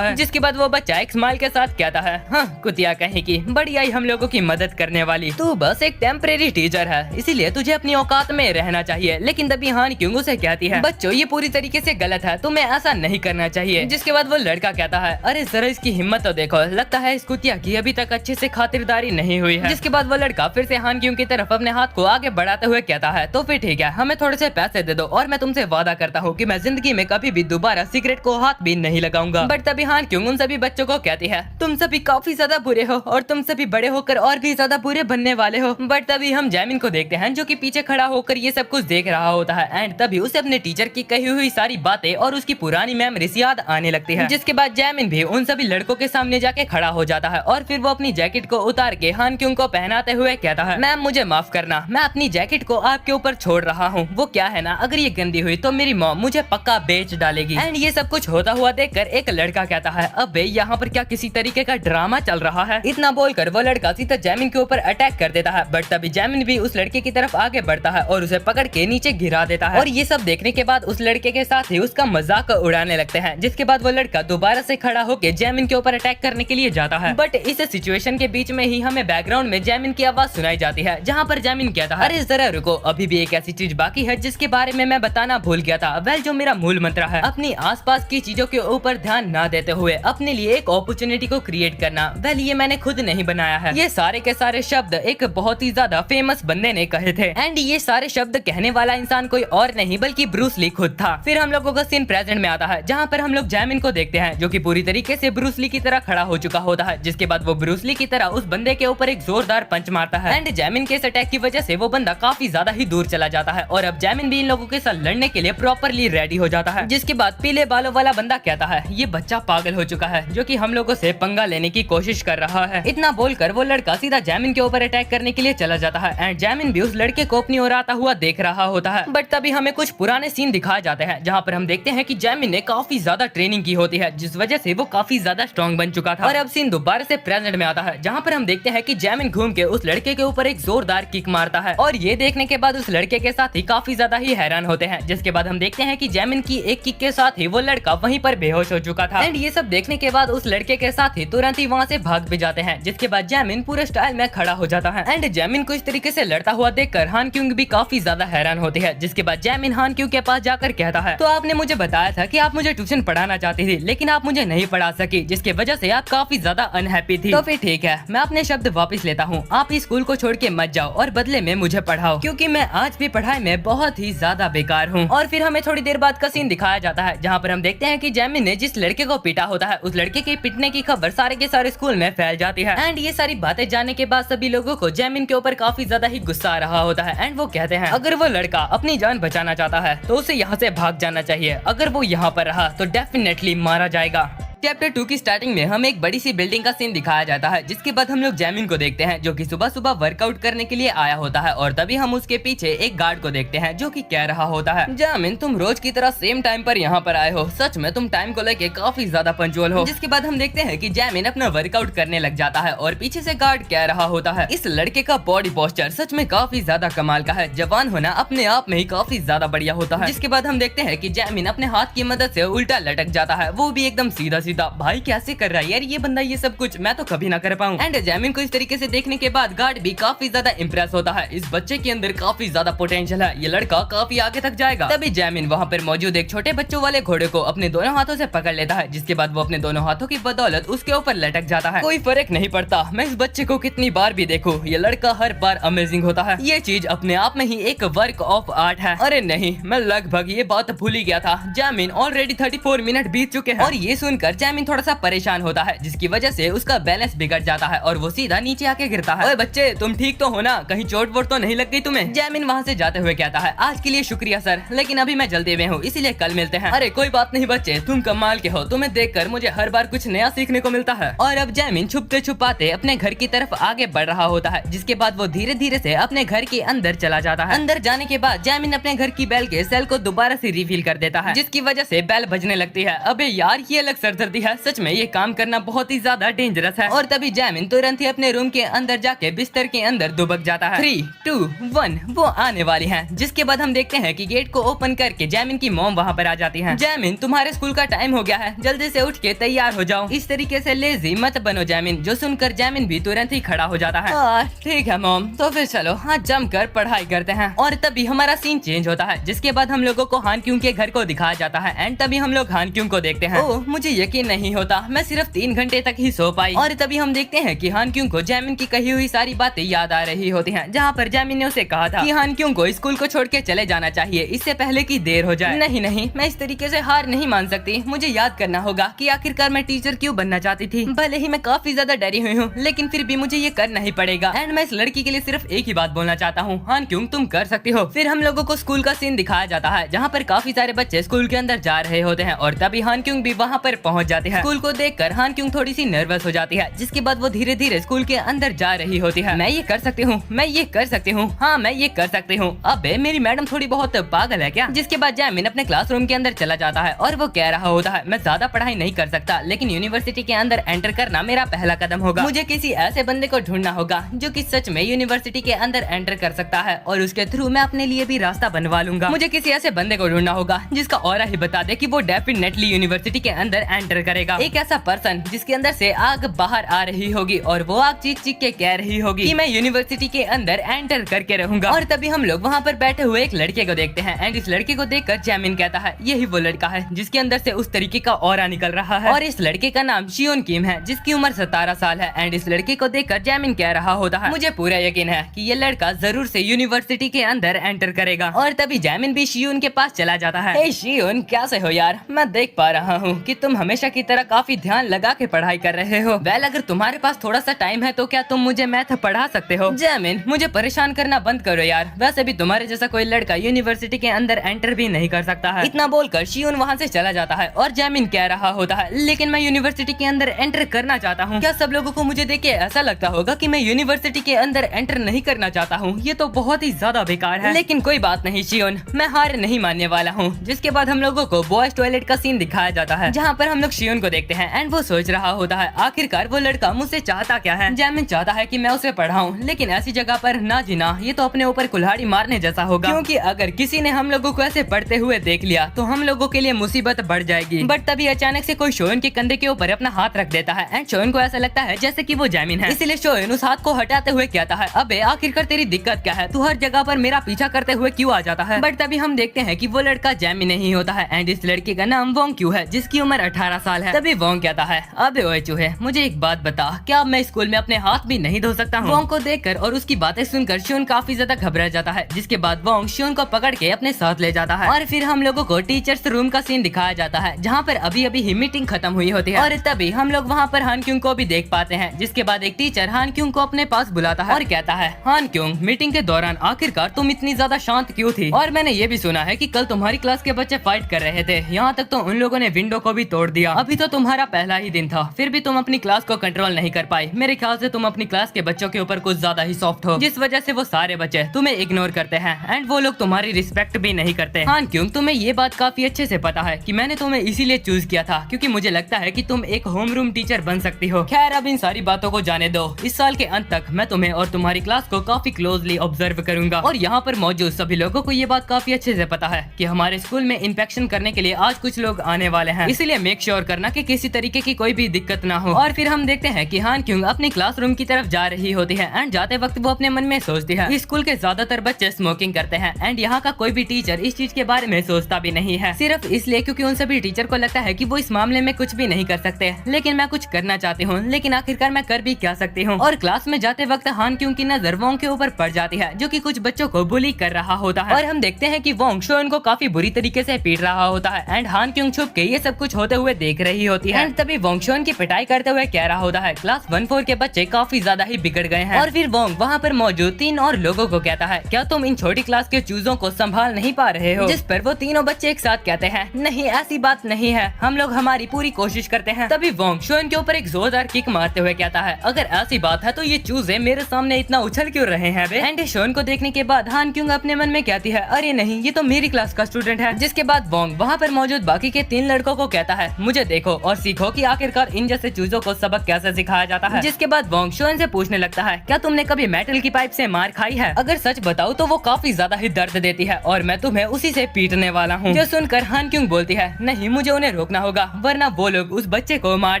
है, जिसके बाद वो बच्चा एक स्माइल के साथ कहता है, हाँ कुतिया कहीं की, बड़ी आई हम लोगों की मदद करने वाली, तू बस एक टेम्परेरी टीचर है, इसीलिए तुझे अपनी औकात में रहना चाहिए। लेकिन तभी हान क्योंग उसे कहती है, बच्चों ये पूरी तरीके से गलत है, तुम्हें ऐसा नहीं करना चाहिए। जिसके बाद वो लड़का कहता है, अरे जरा इसकी हिम्मत तो देखो, लगता है इस कुतिया की अभी तक अच्छे से खातिरदारी नहीं हुई है। जिसके बाद वो लड़का फिर से हान क्योंग की तरफ अपने हाथ को आगे बढ़ाते हुए कहता है, तो फिर ठीक है, हमें थोड़े से पैसे दे दो और मैं तुमसे वादा करता हूँ कि मैं जिंदगी में कभी भी दोबारा सिगरेट को हाथ भी नहीं लगाऊंगा। बट तभी हान क्योंग उन सभी बच्चों को कहती है, तुम सभी काफी ज्यादा बुरे हो और तुम सभी बड़े होकर और भी ज्यादा बुरे बनने वाले हो। बट तभी हम जैमिन को देखते हैं जो कि पीछे खड़ा होकर ये सब कुछ देख रहा होता है एंड तभी उसे अपने टीचर की कही हुई सारी बातें और उसकी पुरानी मेमोरीज याद आने लगती है। जिसके बाद जैमिन भी उन सभी लड़कों के सामने जाके खड़ा हो जाता है और फिर वो अपनी जैकेट को उतार के हान क्योंग को पहनाते हुए कहता है, मैम मुझे माफ करना, मैं अपनी जैकेट को आपके ऊपर छोड़ रहा हूँ। वो क्या है ना, अगर ये गंदी हुई तो मेरी मॉम मुझे पक्का बेच डालेगी। एंड ये सब कुछ होता हुआ देखकर एक लड़का कहता है, अबे यहाँ पर क्या किसी तरीके का ड्रामा चल रहा है। इतना बोलकर वो लड़का सीधा जैमिन के ऊपर अटैक कर देता है। बट तभी जैमिन भी उस लड़के की तरफ आगे बढ़ता है और उसे पकड़ के नीचे गिरा देता है। और ये सब देखने के बाद उस लड़के के साथ ही उसका मजाक उड़ाने लगते हैं। जिसके बाद वो लड़का दोबारा से खड़ा होकर जैमिन के ऊपर अटैक करने के लिए जाता है। बट इस सिचुएशन के बीच में ही हमें बैकग्राउंड में जैमिन की आवाज सुनाई जाती है, जहाँ पर जैमिन कहता है, अरे जरा रुको, अभी भी एक ऐसी चीज बाकी है जिसके बारे में मैं बताना भूल गया था। वेल जो मेरा मूल मंत्र है, अपनी आसपास की चीजों के ऊपर ध्यान न देते हुए अपने लिए एक अपॉर्चुनिटी को क्रिएट करना। वेल ये मैंने खुद नहीं बनाया है, ये सारे के सारे शब्द एक बहुत ही ज्यादा फेमस बंदे ने कहे थे। एंड ये सारे शब्द कहने वाला इंसान कोई और नहीं बल्कि ब्रूस ली खुद था। फिर हम लोगों का सीन प्रेजेंट में आता है, जहाँ पर हम लोग जैमिन को देखते हैं जो कि पूरी तरीके से ब्रूस ली की तरह खड़ा हो चुका होता है। जिसके बाद वो ब्रूस ली की तरह उस बंदे के ऊपर एक जोरदार पंच मारता है एंड जैमिन के इस अटैक की वजह से वो बंदा काफी ज्यादा ही दूर चला जाता है। और अब जैमिन भी इन लोगों के साथ लड़ने के लिए प्रॉपरली रेडी हो जाता है। जिसके बाद पीले बालों वाला बंदा कहता है, ये बच्चा पागल हो चुका है जो कि हम लोगों से पंगा लेने की कोशिश कर रहा है। इतना बोलकर वो लड़का सीधा जैमिन के ऊपर अटैक करने के लिए चला जाता है एंड जैमिन भी उस लड़के को अपनी ओर आता हुआ देख रहा होता है। बट तभी हमें कुछ पुराने सीन दिखाए जाते हैं, जहाँ पर हम देखते हैं कि जैमिन ने काफी ज्यादा ट्रेनिंग की होती है, जिस वजह से वो काफी ज्यादा स्ट्रॉन्ग बन चुका था। और अब सीन दोबारा से प्रेजेंट में आता है, जहाँ पर हम देखते हैं कि जैमिन घूम के उस लड़के के ऊपर एक जोरदार किक मारता है। और ये देखने के बाद उस लड़के के साथ ही काफी ज्यादा ही हैरान होते हैं। जिसके बाद हम देखते हैं कि जैमिन की एक किक के साथ ही वो लड़का वहीं पर बेहोश हो चुका था। एंड ये सब देखने के बाद उस लड़के के साथ ही तुरंत ही वहाँ से भाग भी जाते हैं। जिसके बाद जैमिन पूरे स्टाइल में खड़ा हो जाता है एंड जैमिन को इस तरीके से लड़ता हुआ देखकर हान क्योंग भी काफी ज्यादा हैरान होती है। जिसके बाद जैमिन हान क्योंग के पास जाकर कहता है, तो आपने मुझे बताया था कि आप मुझे ट्यूशन पढ़ाना चाहती थी, लेकिन आप मुझे नहीं पढ़ा सकी, जिसकी वजह से आप काफी ज्यादा अनहैप्पी थी। तो फिर ठीक है, मैं अपने शब्द वापस लेता हूँ, आप इस स्कूल को छोड़ के मत जाओ और बदले में मुझे पढ़ाओ, क्योंकि मैं आज भी पढ़ाई में बहुत ही ज्यादा बेकार हूँ। और फिर हमें थोड़ी देर बाद का सीन दिखाया जाता है, जहाँ पर हम देखते हैं कि जैमिन ने जिस लड़के को पीटा होता है, उस लड़के के पिटने की खबर सारे के सारे स्कूल में फैल जाती है। एंड ये सारी बातें जानने के बाद सभी लोगों को जैमिन के ऊपर काफी ज्यादा ही गुस्सा आ रहा होता है। एंड वो कहते हैं, अगर वो लड़का अपनी जान बचाना चाहता है तो उसे यहाँ से भाग जाना चाहिए, अगर वो यहाँ पर रहा तो डेफिनेटली मारा जाएगा। चैप्टर 2 की स्टार्टिंग में हमें एक बड़ी सी बिल्डिंग का सीन दिखाया जाता है, जिसके बाद हम लोग जैमिन को देखते हैं जो कि सुबह सुबह वर्कआउट करने के लिए आया होता है। और तभी हम उसके पीछे एक गार्ड को देखते हैं जो कि कह रहा होता है, जैमिन तुम रोज की तरह सेम टाइम पर यहाँ पर आए हो, सच में तुम टाइम को लेके काफी ज्यादा पंचुअल हो। जिसके बाद हम देखते हैं कि जैमिन अपना वर्कआउट करने लग जाता है और पीछे से गार्ड कह रहा होता है, इस लड़के का बॉडी पोस्चर सच में काफी ज्यादा कमाल का है, जवान होना अपने आप में ही काफी ज्यादा बढ़िया होता है। जिसके बाद हम देखते हैं कि जैमिन अपने हाथ की मदद से उल्टा लटक जाता है, वो भी एकदम सीधा सीधा। भाई कैसे कर रहा है यार ये बंदा, ये सब कुछ मैं तो कभी ना कर पाऊँ। एंड जैमिन को इस तरीके से देखने के बाद गार्ड भी काफी ज्यादा इंप्रेस होता है, इस बच्चे के अंदर काफी ज्यादा पोटेंशियल है, ये लड़का काफी आगे तक जाएगा। तभी जैमिन वहाँ पर मौजूद एक छोटे बच्चों वाले घोड़े को अपने दोनों हाथों से पकड़ लेता है। जिसके बाद वो अपने दोनों हाथों की बदौलत उसके ऊपर लटक जाता है। कोई फर्क नहीं पड़ता मैं इस बच्चे को कितनी बार भी देखूं, ये लड़का हर बार अमेजिंग होता है, ये चीज अपने आप में ही एक वर्क ऑफ आर्ट है। अरे नहीं, मैं लगभग ये बात भूल ही गया था, जैमिन ऑलरेडी 34 मिनट बीत चुके हैं। और ये सुनकर जैमिन थोड़ा सा परेशान होता है, जिसकी वजह से उसका बैलेंस बिगड़ जाता है और वो सीधा नीचे आके गिरता है। ओए बच्चे तुम ठीक तो हो ना, कहीं चोट वोट तो नहीं लग गई तुम्हें? जैमिन वहाँ से जाते हुए कहता है, आज के लिए शुक्रिया सर, लेकिन अभी मैं जल्दी में हूँ, इसीलिए कल मिलते हैं। अरे कोई बात नहीं बच्चे, तुम कमाल के हो, तुम्हें देखकर मुझे हर बार कुछ नया सीखने को मिलता है। और अब जैमिन छुपते छुपाते अपने घर की तरफ आगे बढ़ रहा होता है। जिसके बाद वो धीरे धीरे से अपने घर के अंदर चला जाता है। अंदर जाने के बाद जैमिन अपने घर की बेल के सेल को दोबारा से रिफिल कर देता है, जिसकी वजह से बेल बजने लगती है। अबे यार ये अलग सरदर्द दी है। सच में ये काम करना बहुत ही ज्यादा डेंजरस है। और तभी जैमिन तुरंत ही अपने रूम के अंदर जाके बिस्तर के अंदर दुबक जाता है। 3, 2, 1 वो आने वाली है। जिसके बाद हम देखते हैं कि गेट को ओपन करके जैमिन की मॉम वहाँ पर आ जाती है। जैमिन तुम्हारे स्कूल का टाइम हो गया है, जल्दी से उठ के तैयार हो जाओ। इस तरीके से लेजी मत बनो जैमिन। जो सुनकर जैमिन भी तुरंत ही खड़ा हो जाता है। ठीक है मॉम, तो फिर चलो हाँ जमकर पढ़ाई करते हैं। और तभी हमारा सीन चेंज होता है, जिसके बाद हम लोगों को हान क्यूंग के घर को दिखाया जाता है। एंड तभी हम लोग हान क्यूंग को देखते हैं। ओह मुझे यकीन नहीं होता, मैं सिर्फ 3 घंटे तक ही सो पाई। और तभी हम देखते हैं कि हान क्यूंग को जैमिन की कही हुई सारी बातें याद आ रही होती हैं, जहाँ पर जैमिन ने उसे कहा था कि हान क्यूंग को स्कूल को छोड़ के चले जाना चाहिए, इससे पहले कि देर हो जाए। नहीं, मैं इस तरीके से हार नहीं मान सकती। मुझे याद करना होगा कि आखिरकार मैं टीचर क्यों बनना चाहती थी। भले ही मैं काफी ज्यादा डरी हुई हूँ, लेकिन फिर भी मुझे ये करना ही पड़ेगा। एंड मैं इस लड़की के लिए सिर्फ एक ही बात बोलना चाहता हूँ, हान क्यूंग तुम कर सकती हो। फिर हम लोगों को स्कूल का सीन दिखाया जाता है, जहाँ पर काफी सारे बच्चे स्कूल के अंदर जा रहे होते हैं। और तभी हान क्यूंग भी वहाँ पर पहुँच जाते हैं। स्कूल को देखकर हान क्यूंग थोड़ी सी नर्वस हो जाती है, जिसके बाद वो धीरे धीरे स्कूल के अंदर जा रही होती है। मैं ये कर सकती हूँ, मैं ये कर सकती हूँ, हाँ मैं ये कर सकती हूँ। अबे मेरी मैडम थोड़ी बहुत पागल है क्या। जिसके बाद जैमिन अपने क्लासरूम के अंदर चला जाता है और वो कह रहा होता है, मैं ज्यादा पढ़ाई नहीं कर सकता, लेकिन यूनिवर्सिटी के अंदर एंटर करना मेरा पहला कदम होगा। मुझे किसी ऐसे बंदे को ढूंढना होगा जो कि सच में यूनिवर्सिटी के अंदर एंटर कर सकता है, और उसके थ्रू मैं अपने लिए भी रास्ता बनवा लूंगा। मुझे किसी ऐसे बंदे को ढूंढना होगा जिसका ऑरा ही बता दे कि वो डेफिनेटली यूनिवर्सिटी के अंदर एंटर करेगा। एक ऐसा पर्सन जिसके अंदर से आग बाहर आ रही होगी और वो आग चीख चीख के कह रही होगी कि मैं यूनिवर्सिटी के अंदर एंटर करके रहूंगा। और तभी हम लोग वहाँ पर बैठे हुए एक लड़के को देखते हैं। एंड इस लड़के को देखकर जैमिन कहता है, यही वो लड़का है जिसके अंदर से उस तरीके का ऑरा निकल रहा है। और इस लड़के का नाम शियोन किम है, जिसकी उम्र 17 साल है। एंड इस लड़के को देखकर जैमिन कह रहा होता है, मुझे पूरा यकीन है कि ये लड़का जरूर से यूनिवर्सिटी के अंदर एंटर करेगा। और तभी जैमिन भी शियोन के पास चला जाता है। हे शियोन, कैसे हो यार? मैं देख पा रहा हूँ कि तुम हमेशा की तरह काफी ध्यान लगा के पढ़ाई कर रहे हो। वेल अगर तुम्हारे पास थोड़ा सा टाइम है तो क्या तुम मुझे मैथ पढ़ा सकते हो? जैमिन मुझे परेशान करना बंद करो यार, वैसे भी तुम्हारे जैसा कोई लड़का यूनिवर्सिटी के अंदर एंटर भी नहीं कर सकता है। इतना बोलकर शियोन वहाँ से चला जाता है। और जैमिन कह रहा होता है, लेकिन मैं यूनिवर्सिटी के अंदर एंटर करना चाहता हूँ। क्या सब लोगों को मुझे देख के ऐसा लगता होगा कि मैं यूनिवर्सिटी के अंदर एंटर नहीं करना चाहता हूँ? ये तो बहुत ही ज्यादा बेकार है। लेकिन कोई बात नहीं शियोन, मैं हार नहीं मानने वाला हूँ। जिसके बाद हम लोगों को बॉयज टॉयलेट का सीन दिखाया जाता है, जहाँ पर हम लोग शियोन को देखते हैं। एंड वो सोच रहा होता है, आखिरकार वो लड़का मुझसे चाहता क्या है। जैमिन चाहता है कि मैं उसे पढ़ाऊं, लेकिन ऐसी जगह पर ना जीना, ये तो अपने ऊपर कुल्हाड़ी मारने जैसा होगा। क्योंकि अगर किसी ने हम लोगों को ऐसे पढ़ते हुए देख लिया तो हम लोगों के लिए मुसीबत बढ़ जाएगी। बट तभी अचानक से कोई शोयन के कंधे के ऊपर अपना हाथ रख देता है। एंड शोयन को ऐसा लगता है जैसे कि वो जैमिन है, इसीलिए शोयन उस हाथ को हटाते हुए कहता है, अबे आखिरकार तेरी दिक्कत क्या है? तू हर जगह पर मेरा पीछा करते हुए क्यों आ जाता है? बट तभी हम देखते हैं कि वो लड़का जैमिन नहीं होता है। एंड इस लड़के का नाम वोंग क्यू है, जिसकी उम्र 18 साल है। तभी वोंग कहता है, अबे ओए चूहे, मुझे एक बात बता, क्या मैं स्कूल में अपने हाथ भी नहीं धो सकता हूँ? वोंग को देखकर और उसकी बातें सुनकर शियोन काफी ज्यादा घबरा जाता है। जिसके बाद वोंग शियोन को पकड़ के अपने साथ ले जाता है। और फिर हम लोगों को टीचर्स रूम का सीन दिखाया जाता है, जहाँ पर अभी अभी ही मीटिंग खत्म हुई होती है। और तभी हम लोग वहाँ पर हान क्यूंग को भी देख पाते हैं। जिसके बाद एक टीचर हान क्यूंग को अपने पास बुलाता है और कहता है, हान क्यूंग, मीटिंग के दौरान आखिरकार तुम इतनी ज्यादा शांत क्यों थी? और मैंने ये भी सुना है कि कल तुम्हारी क्लास के बच्चे फाइट कर रहे थे, यहाँ तक तो उन लोगों ने विंडो को भी तोड़ दिया। अभी तो तुम्हारा पहला ही दिन था, फिर भी तुम अपनी क्लास को कंट्रोल नहीं कर पाई। मेरे ख्याल से तुम अपनी क्लास के बच्चों के ऊपर कुछ ज्यादा ही सॉफ्ट हो, जिस वजह से वो सारे बच्चे तुम्हें इग्नोर करते हैं। एंड वो लोग तुम्हारी रिस्पेक्ट भी नहीं करते। हान क्यूंग, तुम्हें ये बात काफी अच्छे से पता है कि मैंने तुम्हें इसीलिए चूज किया था क्योंकि मुझे लगता है कि तुम एक होम रूम टीचर बन सकती हो। खैर अब इन सारी बातों को जाने दो। इस साल के अंत तक मैं तुम्हें और तुम्हारी क्लास को काफी क्लोजली ऑब्जर्व करूंगा। और यहाँ पर मौजूद सभी लोगों को ये बात काफी अच्छे से पता है कि हमारे स्कूल में इंस्पेक्शन करने के लिए आज कुछ लोग आने वाले हैं, इसलिए मेक श्योर करना कि किसी तरीके की कोई भी दिक्कत ना हो। और फिर हम देखते हैं कि हान क्यूंग अपनी क्लासरूम की तरफ जा रही होती है। एंड जाते वक्त वो अपने मन में सोचती है, स्कूल के ज्यादातर बच्चे स्मोकिंग करते हैं एंड यहाँ का कोई भी टीचर इस चीज के बारे में सोचता भी नहीं है, सिर्फ इसलिए क्योंकि उन सभी टीचर को लगता है कि वो इस मामले में कुछ भी नहीं कर सकते। लेकिन मैं कुछ करना चाहती हूँ, लेकिन आखिरकार मैं कर भी क्या सकती हूँ। और क्लास में जाते वक्त हान क्यूंग की नजर वोंग के ऊपर पड़ जाती है, जो कि कुछ बच्चों को बुली कर रहा होता है। और हम देखते हैं कि वोंग शोयन को काफी बुरी तरीके से पीट रहा होता है। एंड हान क्यूंग छुप के ये सब कुछ होते हुए देख रही होती है। एंड तभी वोंग शोयन की पिटाई करते हुए कह रहा होता है, क्लास 1-4 के बच्चे काफी ज्यादा ही बिगड़ गए हैं। और फिर वोंग वहाँ पर मौजूद 3 और लोगों को कहता है, क्या तुम इन छोटी क्लास के चूजों को संभाल नहीं पा रहे हो? जिस पर वो तीनों बच्चे एक साथ कहते हैं, नहीं ऐसी बात नहीं है, हम लोग हमारी पूरी कोशिश करते हैं। तभी वोंग शोयन के ऊपर एक जोरदार किक मारते हुए कहता है, अगर ऐसी बात है तो ये चूजे मेरे सामने इतना उछल क्यों रहे हैं बे? एंड शोयन को देखने के बाद हान क्यूंग अपने मन में कहती है, अरे नहीं, ये तो मेरी क्लास का स्टूडेंट है। जिसके बाद वोंग वहाँ पर मौजूद बाकी के 3 लड़कों को कहता है, मुझे मुझे देखो और सीखो कि आखिरकार इन जैसे चूजों को सबक कैसे सिखाया जाता है। जिसके बाद वोंग शुएन से पूछने लगता है, क्या तुमने कभी मेटल की पाइप से मार खाई है? अगर सच बताऊं तो वो काफी ज्यादा ही दर्द देती है और मैं तुम्हें उसी से पीटने वाला हूँ। जो सुनकर हान क्यूंग बोलती है, नहीं मुझे उन्हें रोकना होगा वरना वो लोग उस बच्चे को मार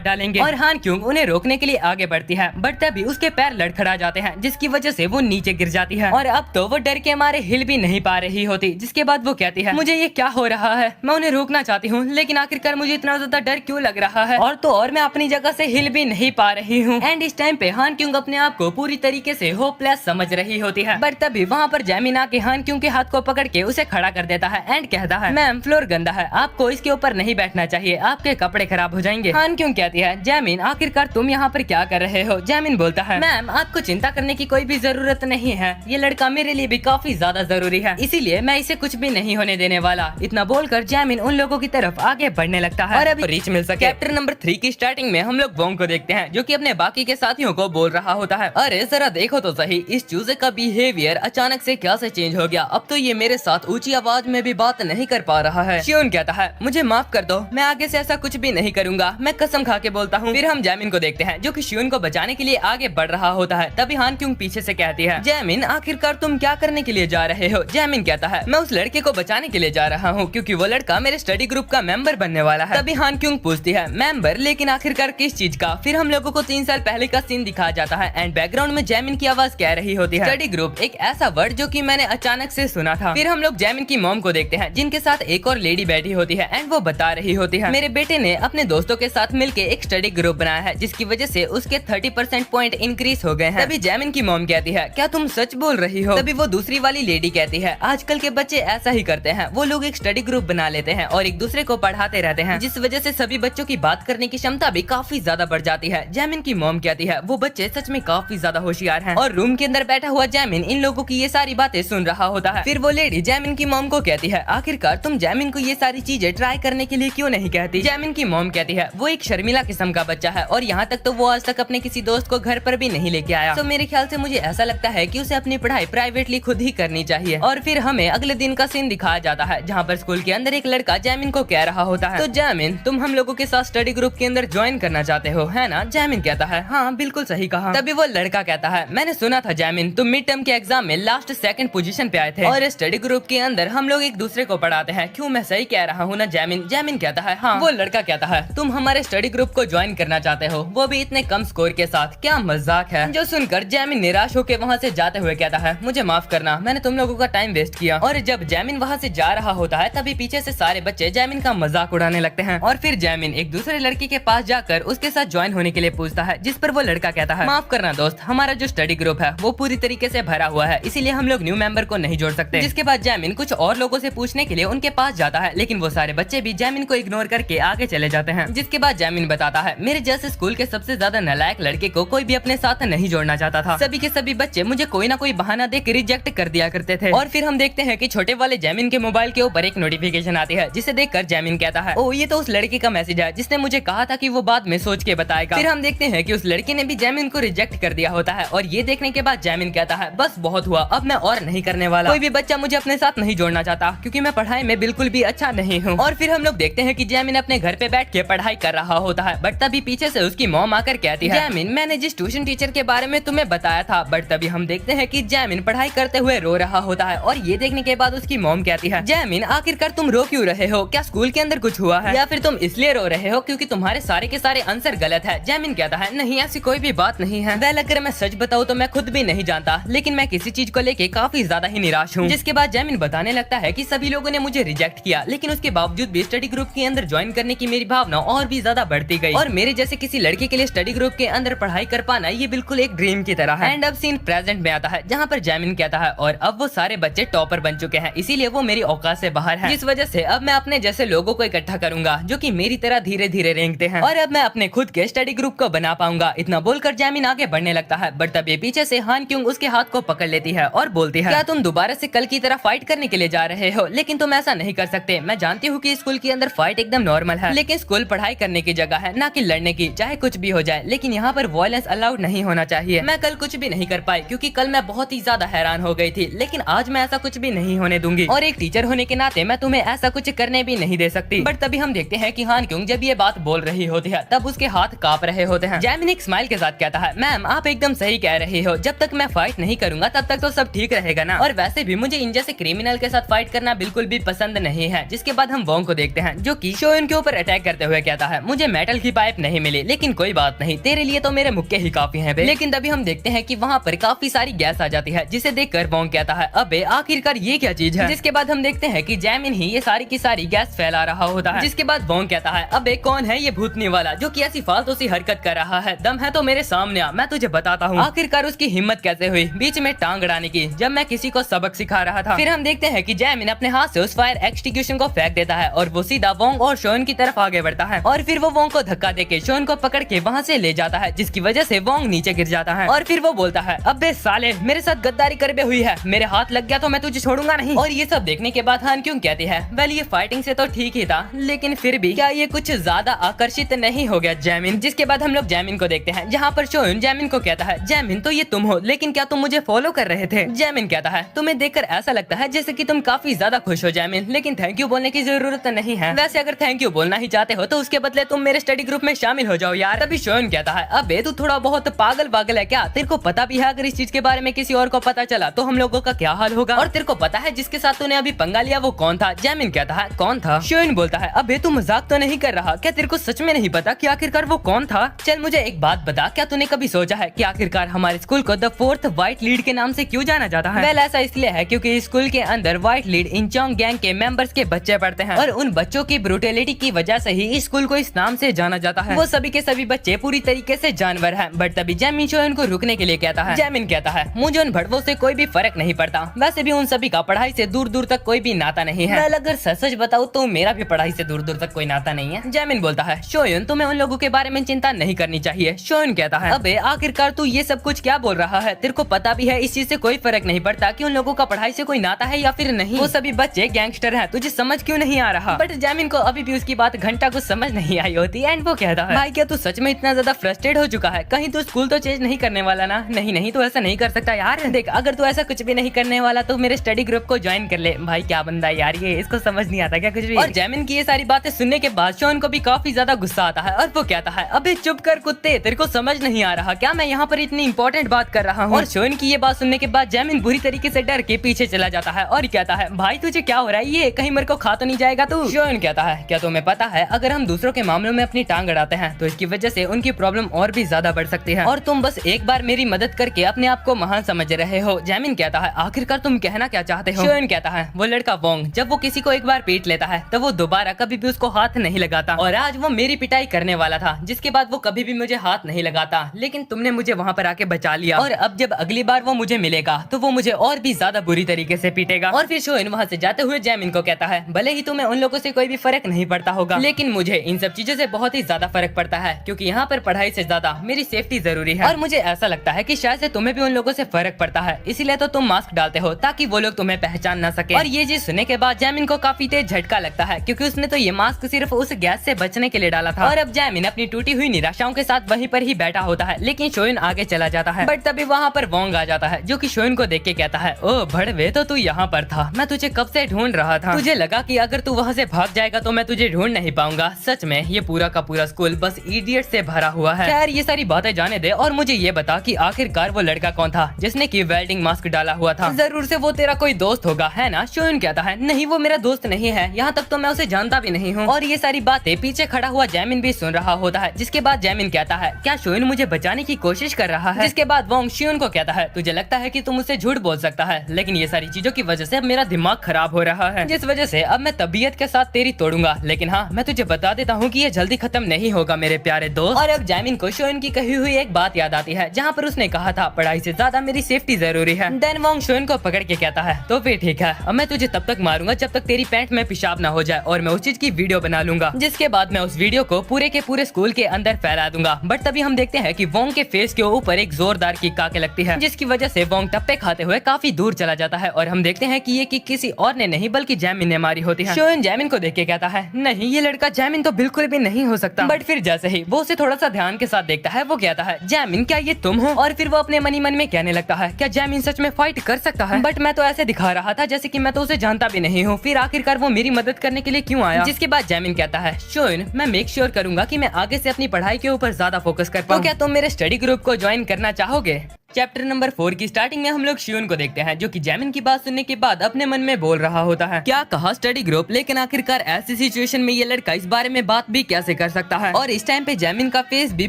डालेंगे। और हान क्यूंग उन्हें रोकने के लिए आगे बढ़ती है, बट तभी उसके पैर लड़खड़ा जाते हैं जिसकी वजह से वो नीचे गिर जाती है और अब तो वो डर के मारे हिल भी नहीं पा रही होती। जिसके बाद वो कहती है, मुझे ये क्या हो रहा है? मैं उन्हें रोकना चाहती हूँ लेकिन आखिरकार मुझे इतना ज्यादा डर क्यों लग रहा है? और तो और मैं अपनी जगह से हिल भी नहीं पा रही हूँ। एंड इस टाइम पे हान क्यूंग अपने आप को पूरी तरीके से होपलेस समझ रही होती है, बट तभी वहाँ पर जैमिन आके हान क्यूंग के हाथ को पकड़ के उसे खड़ा कर देता है एंड कहता है, मैम फ्लोर गंदा है, आपको इसके ऊपर नहीं बैठना चाहिए, आपके कपड़े खराब हो जाएंगे। हान क्यूंग कहती है, जैमिन आखिरकार तुम यहाँ पर क्या कर रहे हो? जैमिन बोलता है, मैम आपको चिंता करने की कोई भी जरूरत नहीं है, ये लड़का मेरे लिए भी काफी ज्यादा जरूरी है, इसीलिए मैं इसे कुछ भी नहीं होने देने वाला। इतना बोलकर जैमिन उन लोगों की तरफ आगे बढ़ने लगता है और अभी रीच मिल सके। चैप्टर नंबर 3 की स्टार्टिंग में हम लोग वोंग को देखते हैं जो कि अपने बाकी के साथियों को बोल रहा होता है, अरे जरा देखो तो सही, इस चूजे का बिहेवियर अचानक से कैसे चेंज हो गया, अब तो ये मेरे साथ ऊंची आवाज में भी बात नहीं कर पा रहा है। शियोन कहता है, मुझे माफ कर दो, मैं आगे से ऐसा कुछ भी नहीं करूंगा, मैं कसम खा के बोलता हूँ। फिर हम जैमिन को देखते हैं जो कि शियोन को बचाने के लिए आगे बढ़ रहा होता है। तभी हान क्यूंग पीछे से कहती है, जैमिन आखिरकार तुम क्या करने के लिए जा रहे हो? जैमिन कहता है, मैं उस लड़के को बचाने के लिए जा रहा हूँ क्योंकि वो लड़का मेरे स्टडी ग्रुप का मेंबर बनने वाला है। तभी हान क्यूंग पूछती है, मेंबर? लेकिन आखिरकार किस चीज का? फिर हम लोगों को 3 साल पहले का सीन दिखाया जाता है एंड बैकग्राउंड में जैमिन की आवाज कह रही होती है, स्टडी ग्रुप एक ऐसा वर्ड जो कि मैंने अचानक से सुना था। फिर हम लोग जैमिन की मॉम को देखते हैं जिनके साथ एक और लेडी बैठी होती है एंड वो बता रही होती है, मेरे बेटे ने अपने दोस्तों के साथ मिलके एक स्टडी ग्रुप बनाया है जिसकी वजह से उसके 30% पॉइंट इंक्रीज हो गए हैं। तभी जैमिन की मॉम कहती है, क्या तुम सच बोल रही हो? तभी वो दूसरी वाली लेडी कहती है, आजकल के बच्चे ऐसा ही करते हैं, वो लोग एक स्टडी ग्रुप बना लेते हैं और एक दूसरे को पढ़ाते रहते हैं जिस वजह से सभी बच्चों की बात करने की क्षमता भी काफी ज्यादा बढ़ जाती है। जैमिन की मॉम कहती है, वो बच्चे सच में काफी ज्यादा होशियार हैं। और रूम के अंदर बैठा हुआ जैमिन इन लोगों की ये सारी बातें सुन रहा होता है। फिर वो लेडी जैमिन की मॉम को कहती है, आखिरकार तुम जैमिन को ये सारी चीजें ट्राई करने के लिए क्यों नहीं कहती? जैमिन की मॉम कहती है, वो एक शर्मिला किस्म का बच्चा है और यहाँ तक तो वो आज तक अपने किसी दोस्त को घर पर भी नहीं लेके आया, तो मेरे ख्याल से मुझे ऐसा लगता है कि उसे अपनी पढ़ाई प्राइवेटली खुद ही करनी चाहिए। और फिर हमें अगले दिन का सीन दिखाया जाता है जहाँ पर स्कूल के अंदर एक लड़का जैमिन को कह रहा होता है, तो जैमिन तुम हम लोगों के साथ स्टडी ग्रुप के अंदर ज्वाइन करना चाहते हो है ना? जैमिन कहता है, हाँ बिल्कुल सही कहा। तभी वो लड़का कहता है, मैंने सुना था जैमिन तुम मिड टर्म के एग्जाम में लास्ट 2nd पोजीशन पे आए थे और स्टडी ग्रुप के अंदर हम लोग एक दूसरे को पढ़ाते हैं, क्यों मैं सही कह रहा हूँ ना जैमिन? जैमिन कहता है, हाँ। वो लड़का कहता है, तुम हमारे स्टडी ग्रुप को ज्वाइन करना चाहते हो, वो भी इतने कम स्कोर के साथ, क्या मजाक है? जो सुनकर जैमिन निराश होकर वहाँ से जाते हुए कहता है, मुझे माफ करना, मैंने तुम लोगों का टाइम वेस्ट किया। और जब जैमिन वहाँ से जा रहा होता है तभी पीछे से सारे बच्चे जैमिन का मजाक उड़ाने लगते हैं और फिर जैमिन एक दूसरे लड़की के पास जाकर उसके साथ ज्वाइन होने के लिए पूछता है, जिस पर वो लड़का कहता है, माफ करना दोस्त, हमारा जो स्टडी ग्रुप है वो पूरी तरीके से भरा हुआ है, इसीलिए हम लोग न्यू मेंबर को नहीं जोड़ सकते। जिसके बाद जैमिन कुछ और लोगों से पूछने के लिए उनके पास जाता है लेकिन वो सारे बच्चे भी जैमिन को इग्नोर करके आगे चले जाते हैं। जिसके बाद जैमिन बताता है, मेरे जैसे स्कूल के सबसे ज्यादा नालायक लड़के को कोई भी अपने साथ नहीं जोड़ना चाहता था, सभी के सभी बच्चे मुझे कोई ना कोई बहाना देकर रिजेक्ट कर दिया करते थे। और फिर हम देखते हैं कि छोटे वाले जैमिन के मोबाइल के ऊपर एक नोटिफिकेशन आती है जिसे देखकर जैमिन कहता है, ओ ये तो उस लड़के का मैसेज है जिसने मुझे कहा था कि वो बाद में सोच के बताएगा। फिर हम देखते हैं कि उस लड़के ने भी जैमिन को रिजेक्ट कर दिया होता है और ये देखने के बाद जैमिन कहता है, बस बहुत हुआ, अब मैं और नहीं करने वाला, कोई भी बच्चा मुझे अपने साथ नहीं जोड़ना चाहता क्योंकि मैं पढ़ाई में बिल्कुल भी अच्छा नहीं हूँ। और फिर हम लोग देखते हैं कि जैमिन अपने घर पे बैठ के पढ़ाई कर रहा होता है, बट तभी पीछे से उसकी मॉम आकर कहती है, जैमिन मैंने जिस ट्यूशन टीचर के बारे में तुम्हें बताया था, बट तभी हम देखते हैं कि जैमिन पढ़ाई करते हुए रो रहा होता है और ये देखने के बाद उसकी मॉम कहती है, जैमिन आखिरकार तुम रो क्यों रहे हो? क्या स्कूल के अंदर कुछ हुआ है या फिर तुम इसलिए रो रहे हो क्योंकि तुम्हारे सारे के सारे आंसर गलत है? जैमिन कहता है, नहीं ऐसी कोई भी बात नहीं है, वेल अगर मैं सच बताऊँ तो मैं खुद भी नहीं जानता, लेकिन मैं किसी चीज को लेके काफी ज्यादा ही निराश हूँ। जिसके बाद जैमिन बताने लगता है कि सभी लोगों ने मुझे रिजेक्ट किया लेकिन उसके बावजूद भी स्टडी ग्रुप के अंदर ज्वाइन करने की मेरी भावना और भी ज्यादा बढ़ती गई और मेरे जैसे किसी लड़के के लिए स्टडी ग्रुप के अंदर पढ़ाई कर पाना ये बिल्कुल एक ड्रीम की तरह है। एंड अब सीन प्रेजेंट में आता है जहाँ पर जैमिन कहता है, और अब वो सारे बच्चे टॉपर बन चुके हैं, इसीलिए वो मेरी औकात से बाहर है, जिस वजह से अब मैं अपने जैसे लोगों को इकट्ठा करूंगा जो कि मेरी तरह धीरे धीरे रेंगते हैं और अब मैं अपने खुद के स्टडी ग्रुप को बना पाऊंगा। इतना बोलकर जैमिन आगे बढ़ने लगता है, बट तभी पीछे से हान क्यूंग उसके हाथ को पकड़ लेती है और बोलती है, क्या तुम दोबारा से कल की तरह फाइट करने के लिए जा रहे हो? लेकिन तुम ऐसा नहीं कर सकते, मैं जानती हूँ कि स्कूल के अंदर फाइट एकदम नॉर्मल है, लेकिन स्कूल पढ़ाई करने की जगह है, ना कि लड़ने की, चाहे कुछ भी हो जाए, लेकिन यहाँ पर वायलेंस अलाउड नहीं होना चाहिए। मैं कल कुछ भी नहीं कर पाई क्योंकि कल मैं बहुत ही ज्यादा हैरान हो गई थी, लेकिन आज मैं ऐसा कुछ भी नहीं होने दूंगी और एक टीचर होने के नाते मैं तुम्हें ऐसा कुछ करने भी नहीं दे सकती। बट तभी हम देखते हैं कि कि हान क्योंग जब ये बात बोल रही होती है तब उसके हाथ कांप रहे होते हैं। जैमिन एक स्माइल के साथ कहता है, मैम आप एकदम सही कह रही हो, जब तक मैं फाइट नहीं करूंगा तब तक तो सब ठीक रहेगा ना। और वैसे भी मुझे इन जैसे क्रिमिनल के साथ फाइट करना बिल्कुल भी पसंद नहीं है। जिसके बाद हम वोंग को देखते हैं जो कि शोयन के ऊपर अटैक करते हुए कहता है, मुझे मेटल की पाइप नहीं मिली लेकिन कोई बात नहीं, तेरे लिए तो मेरे मुक्के ही काफी हैं बे। लेकिन तभी हम देखते हैं कि वहाँ पर काफी सारी गैस आ जाती है जिसे देखकर वोंग कहता है, अबे आखिरकार ये क्या चीज है। जिसके बाद हम देखते हैं कि जैमिन ही ये सारी की सारी गैस फैला रहा होता है। जिसके बाद वोंग कहता है, अबे कौन है ये भूतनी वाला जो कि ऐसी फालतू सी हरकत कर रहा है, दम है तो मेरे सामने आ, मैं तुझे बताता हूँ। आखिरकार उसकी हिम्मत कैसे हुई बीच में टांग अड़ाने की जब मैं किसी को सबक सिखा रहा था। फिर हम देखते हैं कि जैमिन अपने हाथ से उस फायर एक्सटिंग्विशन को फेंक देता है और वो सीधा वोंग और शोन की तरफ आगे बढ़ता है और फिर वो वोंग को धक्का देके शोन को पकड़ के वहाँ से ले जाता है, जिसकी वजह से वोंग नीचे गिर जाता है। और फिर वो बोलता है, अबे साले मेरे साथ गद्दारी करबे हुई है, मेरे हाथ लग गया तो मैं तुझे छोड़ूंगा नहीं। और ये सब देखने के बाद हान क्यों कहती है, वेल ये फाइटिंग से तो ठीक ही था लेकिन फिर भी क्या ये कुछ ज्यादा आकर्षित नहीं हो गया जैमिन। जिसके बाद हम लोग जैमिन को देखते हैं जहाँ पर शोन जैमिन को कहता है, जैमिन तो ये तुम हो लेकिन क्या तुम मुझे फॉलो कर रहे थे। जैमिन कहता है, तुम्हें देखकर ऐसा लगता है जैसे कि तुम काफी ज्यादा खुश हो जैमिन, लेकिन थैंक यू बोलने की जरूरत नहीं है। वैसे अगर थैंक यू बोलना ही चाहते हो तो उसके बदले तुम मेरे स्टडी ग्रुप में शामिल हो जाओ यार। तभी शोन कहता है, अबे तू थोड़ा बहुत पागल है क्या, तेरे को पता भी है अगर इस चीज के बारे में किसी और को पता चला तो हम लोगों का क्या हाल होगा। और तेरे को पता है जिसके साथ तूने अभी पंगा लिया वो कौन था। जैमिन कहता है, कौन था। शोन बोलता है, अबे तू मजाक तो नहीं कर रहा, क्या तेरे को सच में नहीं पता कि आखिरकार वो कौन था। चल मुझे एक बात बता, क्या तूने कभी सोचा है कि आखिरकार हमारे स्कूल को द 4th व्हाइट लीड के नाम से क्यों जाना जाता है। वेल ऐसा इसलिए है क्योंकि स्कूल के अंदर व्हाइट लीड इंचोंग गैंग के मेंबर्स के बच्चे पढ़ते हैं और उन बच्चों की ब्रूटलिटी की वजह से ही इस स्कूल को इस नाम से जाना जाता है। वो सभी के सभी बच्चे पूरी तरीके से जानवर हैं। बट तभी जैमिन शोन को रुकने के लिए कहता है। जैमिन कहता है, मुझे उन भड़वों से कोई भी फर्क नहीं पड़ता, वैसे भी उन सभी का पढ़ाई से दूर दूर तक कोई भी नाता नहीं है। वेल अगर सच बताऊं तो मेरा भी पढ़ाई से दूर दूर तक कोई नाता नहीं है। जैमिन बोलता है, शोयन तुम्हें उन लोगों के बारे में चिंता नहीं करनी चाहिए। शोयन कहता है, अबे आखिरकार तू ये सब कुछ क्या बोल रहा है, तेरे को पता भी है इस चीज से कोई फर्क नहीं पड़ता कि उन लोगों का पढ़ाई से कोई नाता है या फिर नहीं। वो सभी बच्चे गैंगस्टर हैं, तुझे समझ क्यों नहीं आ रहा। बट जैमिन को अभी भी उसकी बात घंटा को समझ नहीं आई होती एंड वो कहता है, भाई क्या तू सच में इतना ज्यादा फ्रस्ट्रेट हो चुका है, कहीं तू स्कूल तो चेंज नहीं करने वाला ना। नहीं तो ऐसा नहीं कर सकता यार, देख अगर तू ऐसा कुछ भी नहीं करने वाला तो मेरे स्टडी ग्रुप को ज्वाइन कर ले। भाई क्या बंदा यार ये, इसको समझ नहीं आता क्या कुछ भी। और जैमिन की ये सारी बातें सुनने के बाद शोन को भी काफी ज्यादा गुस्सा आता है और वो कहता है, अबे चुप कर कुत्ते, तेरे को समझ नहीं आ रहा क्या मैं यहाँ पर इतनी इंपॉर्टेंट बात कर रहा हूँ। और शोन की ये बात सुनने के बाद जैमिन बुरी तरीके से डर के पीछे चला जाता है और कहता है, भाई तुझे क्या हो रहा है, ये कहीं मेरे को खा तो नहीं जाएगा तू। शोन कहता है, क्या तुम्हें पता है अगर हम दूसरों के मामलों में अपनी टांग अड़ाते हैं तो इसकी वजह से उनकी प्रॉब्लम और भी ज्यादा बढ़ सकती है और तुम बस एक बार मेरी मदद करके अपने आप को महान समझ रहे हो। जैमिन कहता है, आखिरकार तुम कहना क्या चाहते हो। शोन कहता है, वो लड़का वोंग जब वो किसी को एक बार पीट लेता है तो वो दोबारा कभी भी उसको हाथ नहीं लगाता और आज वो मेरी पिटाई करने वाला था जिसके बाद वो कभी भी मुझे हाथ नहीं लगाता, लेकिन तुमने मुझे वहाँ पर आके बचा लिया और अब जब अगली बार वो मुझे मिलेगा तो वो मुझे और भी ज्यादा बुरी तरीके से पीटेगा। और फिर शोन वहाँ से जाते हुए जैमिन को कहता है, भले ही तुम्हें उन लोगों से कोई भी फर्क नहीं पड़ता होगा लेकिन मुझे इन सब चीजों से बहुत ही ज्यादा फर्क पड़ता है क्योंकि यहाँ पर पढ़ाई से ज्यादा मेरी सेफ्टी जरूरी है और मुझे ऐसा लगता है कि शायद से तुम्हें भी उन लोगों से फर्क पड़ता है, इसीलिए तो तुम मास्क डालते हो ताकि वो लोग तुम्हें पहचान न सके। और ये चीज सुनने के बाद जैमिन को काफी तेज झटका लगता है क्योंकि उसने तो ये मास्क सिर्फ उस गैस से बचने के लिए डाला था और अब जैमिन अपनी टूटी हुई निराशाओं के साथ वहीं पर ही बैठा होता है, लेकिन शोयन आगे चला जाता है। बट तभी वहाँ पर वोंग आ जाता है जो कि शोयन को देख के कहता है, ओ भड़वे तो तू यहाँ पर था, मैं तुझे कब से ढूंढ रहा था, तुझे लगा कि अगर तू वहाँ से भाग जाएगा तो मैं तुझे ढूंढ नहीं पाऊंगा। सच में ये पूरा का पूरा स्कूल बस इडियट से भरा हुआ है। खैर ये सारी बातें जाने दे और मुझे ये बता कि आखिरकार वो लड़का कौन था जिसने की वेल्डिंग मास्क डाला हुआ था। जरूर से वो तेरा कोई दोस्त होगा है ना। शोयन कहता है, नहीं वो मेरा दोस्त नहीं है, यहाँ तक तो मैं उसे जानता भी नहीं हूँ। और ये सारी बातें पीछे खड़ा हुआ जैमिन भी सुन रहा होता है, जिसके बाद जैमिन कहता है, क्या शोयन मुझे बचाने की कोशिश कर रहा है। जिसके बाद वोंग शोयन को कहता है, तुझे लगता है कि तुम मुझसे झूठ बोल सकता है, लेकिन ये सारी चीजों की वजह से अब मेरा दिमाग खराब हो रहा है, जिस वजह से अब मैं तबीयत के साथ तेरी तोड़ूंगा। लेकिन हाँ मैं तुझे बता देता हूँ कि ये जल्दी खत्म नहीं होगा मेरे प्यारे दोस्त। और अब जैमिन को शोयन की कही हुई एक बात याद आती है जहाँ पर उसने कहा था पढ़ाई से ज्यादा मेरी सेफ्टी जरूरी है। देन वोंग शोयन को पकड़ के कहता है, तो फिर ठीक है, अब मैं तुझे तब तक मारूंगा जब तक तेरी पैंट में पेशाब ना हो जाए और मैं उस चीज की वीडियो बना लूंगा, जिसके बाद मैं उस वीडियो को पूरे के पूरे स्कूल के अंदर फैला दूंगा। बट तभी हम देखते हैं कि वोंग के फेस के ऊपर एक जोरदार किक आके लगती है, जिसकी वजह से वोंग टप्पे खाते हुए काफी दूर चला जाता है और हम देखते हैं कि ये किक किसी और ने नहीं बल्कि जैमिन ने मारी होती है। शोयन जैमिन को देख के कहता है, नहीं ये लड़का जैमिन तो बिल्कुल भी नहीं हो सकता। बट फिर जैसे ही वो उसे थोड़ा सा ध्यान के साथ देखता है वो कहता है, जैमिन क्या ये तुम हो। और फिर वो अपने मन ही मन में कहने लगता है, क्या जैमिन सच में फाइट कर सकता है। बट मैं तो ऐसे दिखा रहा था जैसे कि मैं तो उसे जानता भी नहीं हूँ, फिर आखिरकार वो मेरी मदद करने के लिए क्यों आया। जिसके बाद जैमिन जैमिन कहता है, शोन मैं मेक श्योर करूंगा कि मैं आगे से अपनी पढ़ाई के ऊपर ज्यादा फोकस कर पाऊं। तो क्या तुम मेरे स्टडी ग्रुप को ज्वाइन करना चाहोगे? चैप्टर नंबर 4 की स्टार्टिंग में हम लोग शियोन को देखते हैं, जो कि जैमिन की बात सुनने के बाद अपने मन में बोल रहा होता है, क्या कहा स्टडी ग्रुप, लेकिन आखिरकार ऐसी सिचुएशन में ये लड़का इस बारे में बात भी कैसे कर सकता है। और इस टाइम पे जैमिन का फेस भी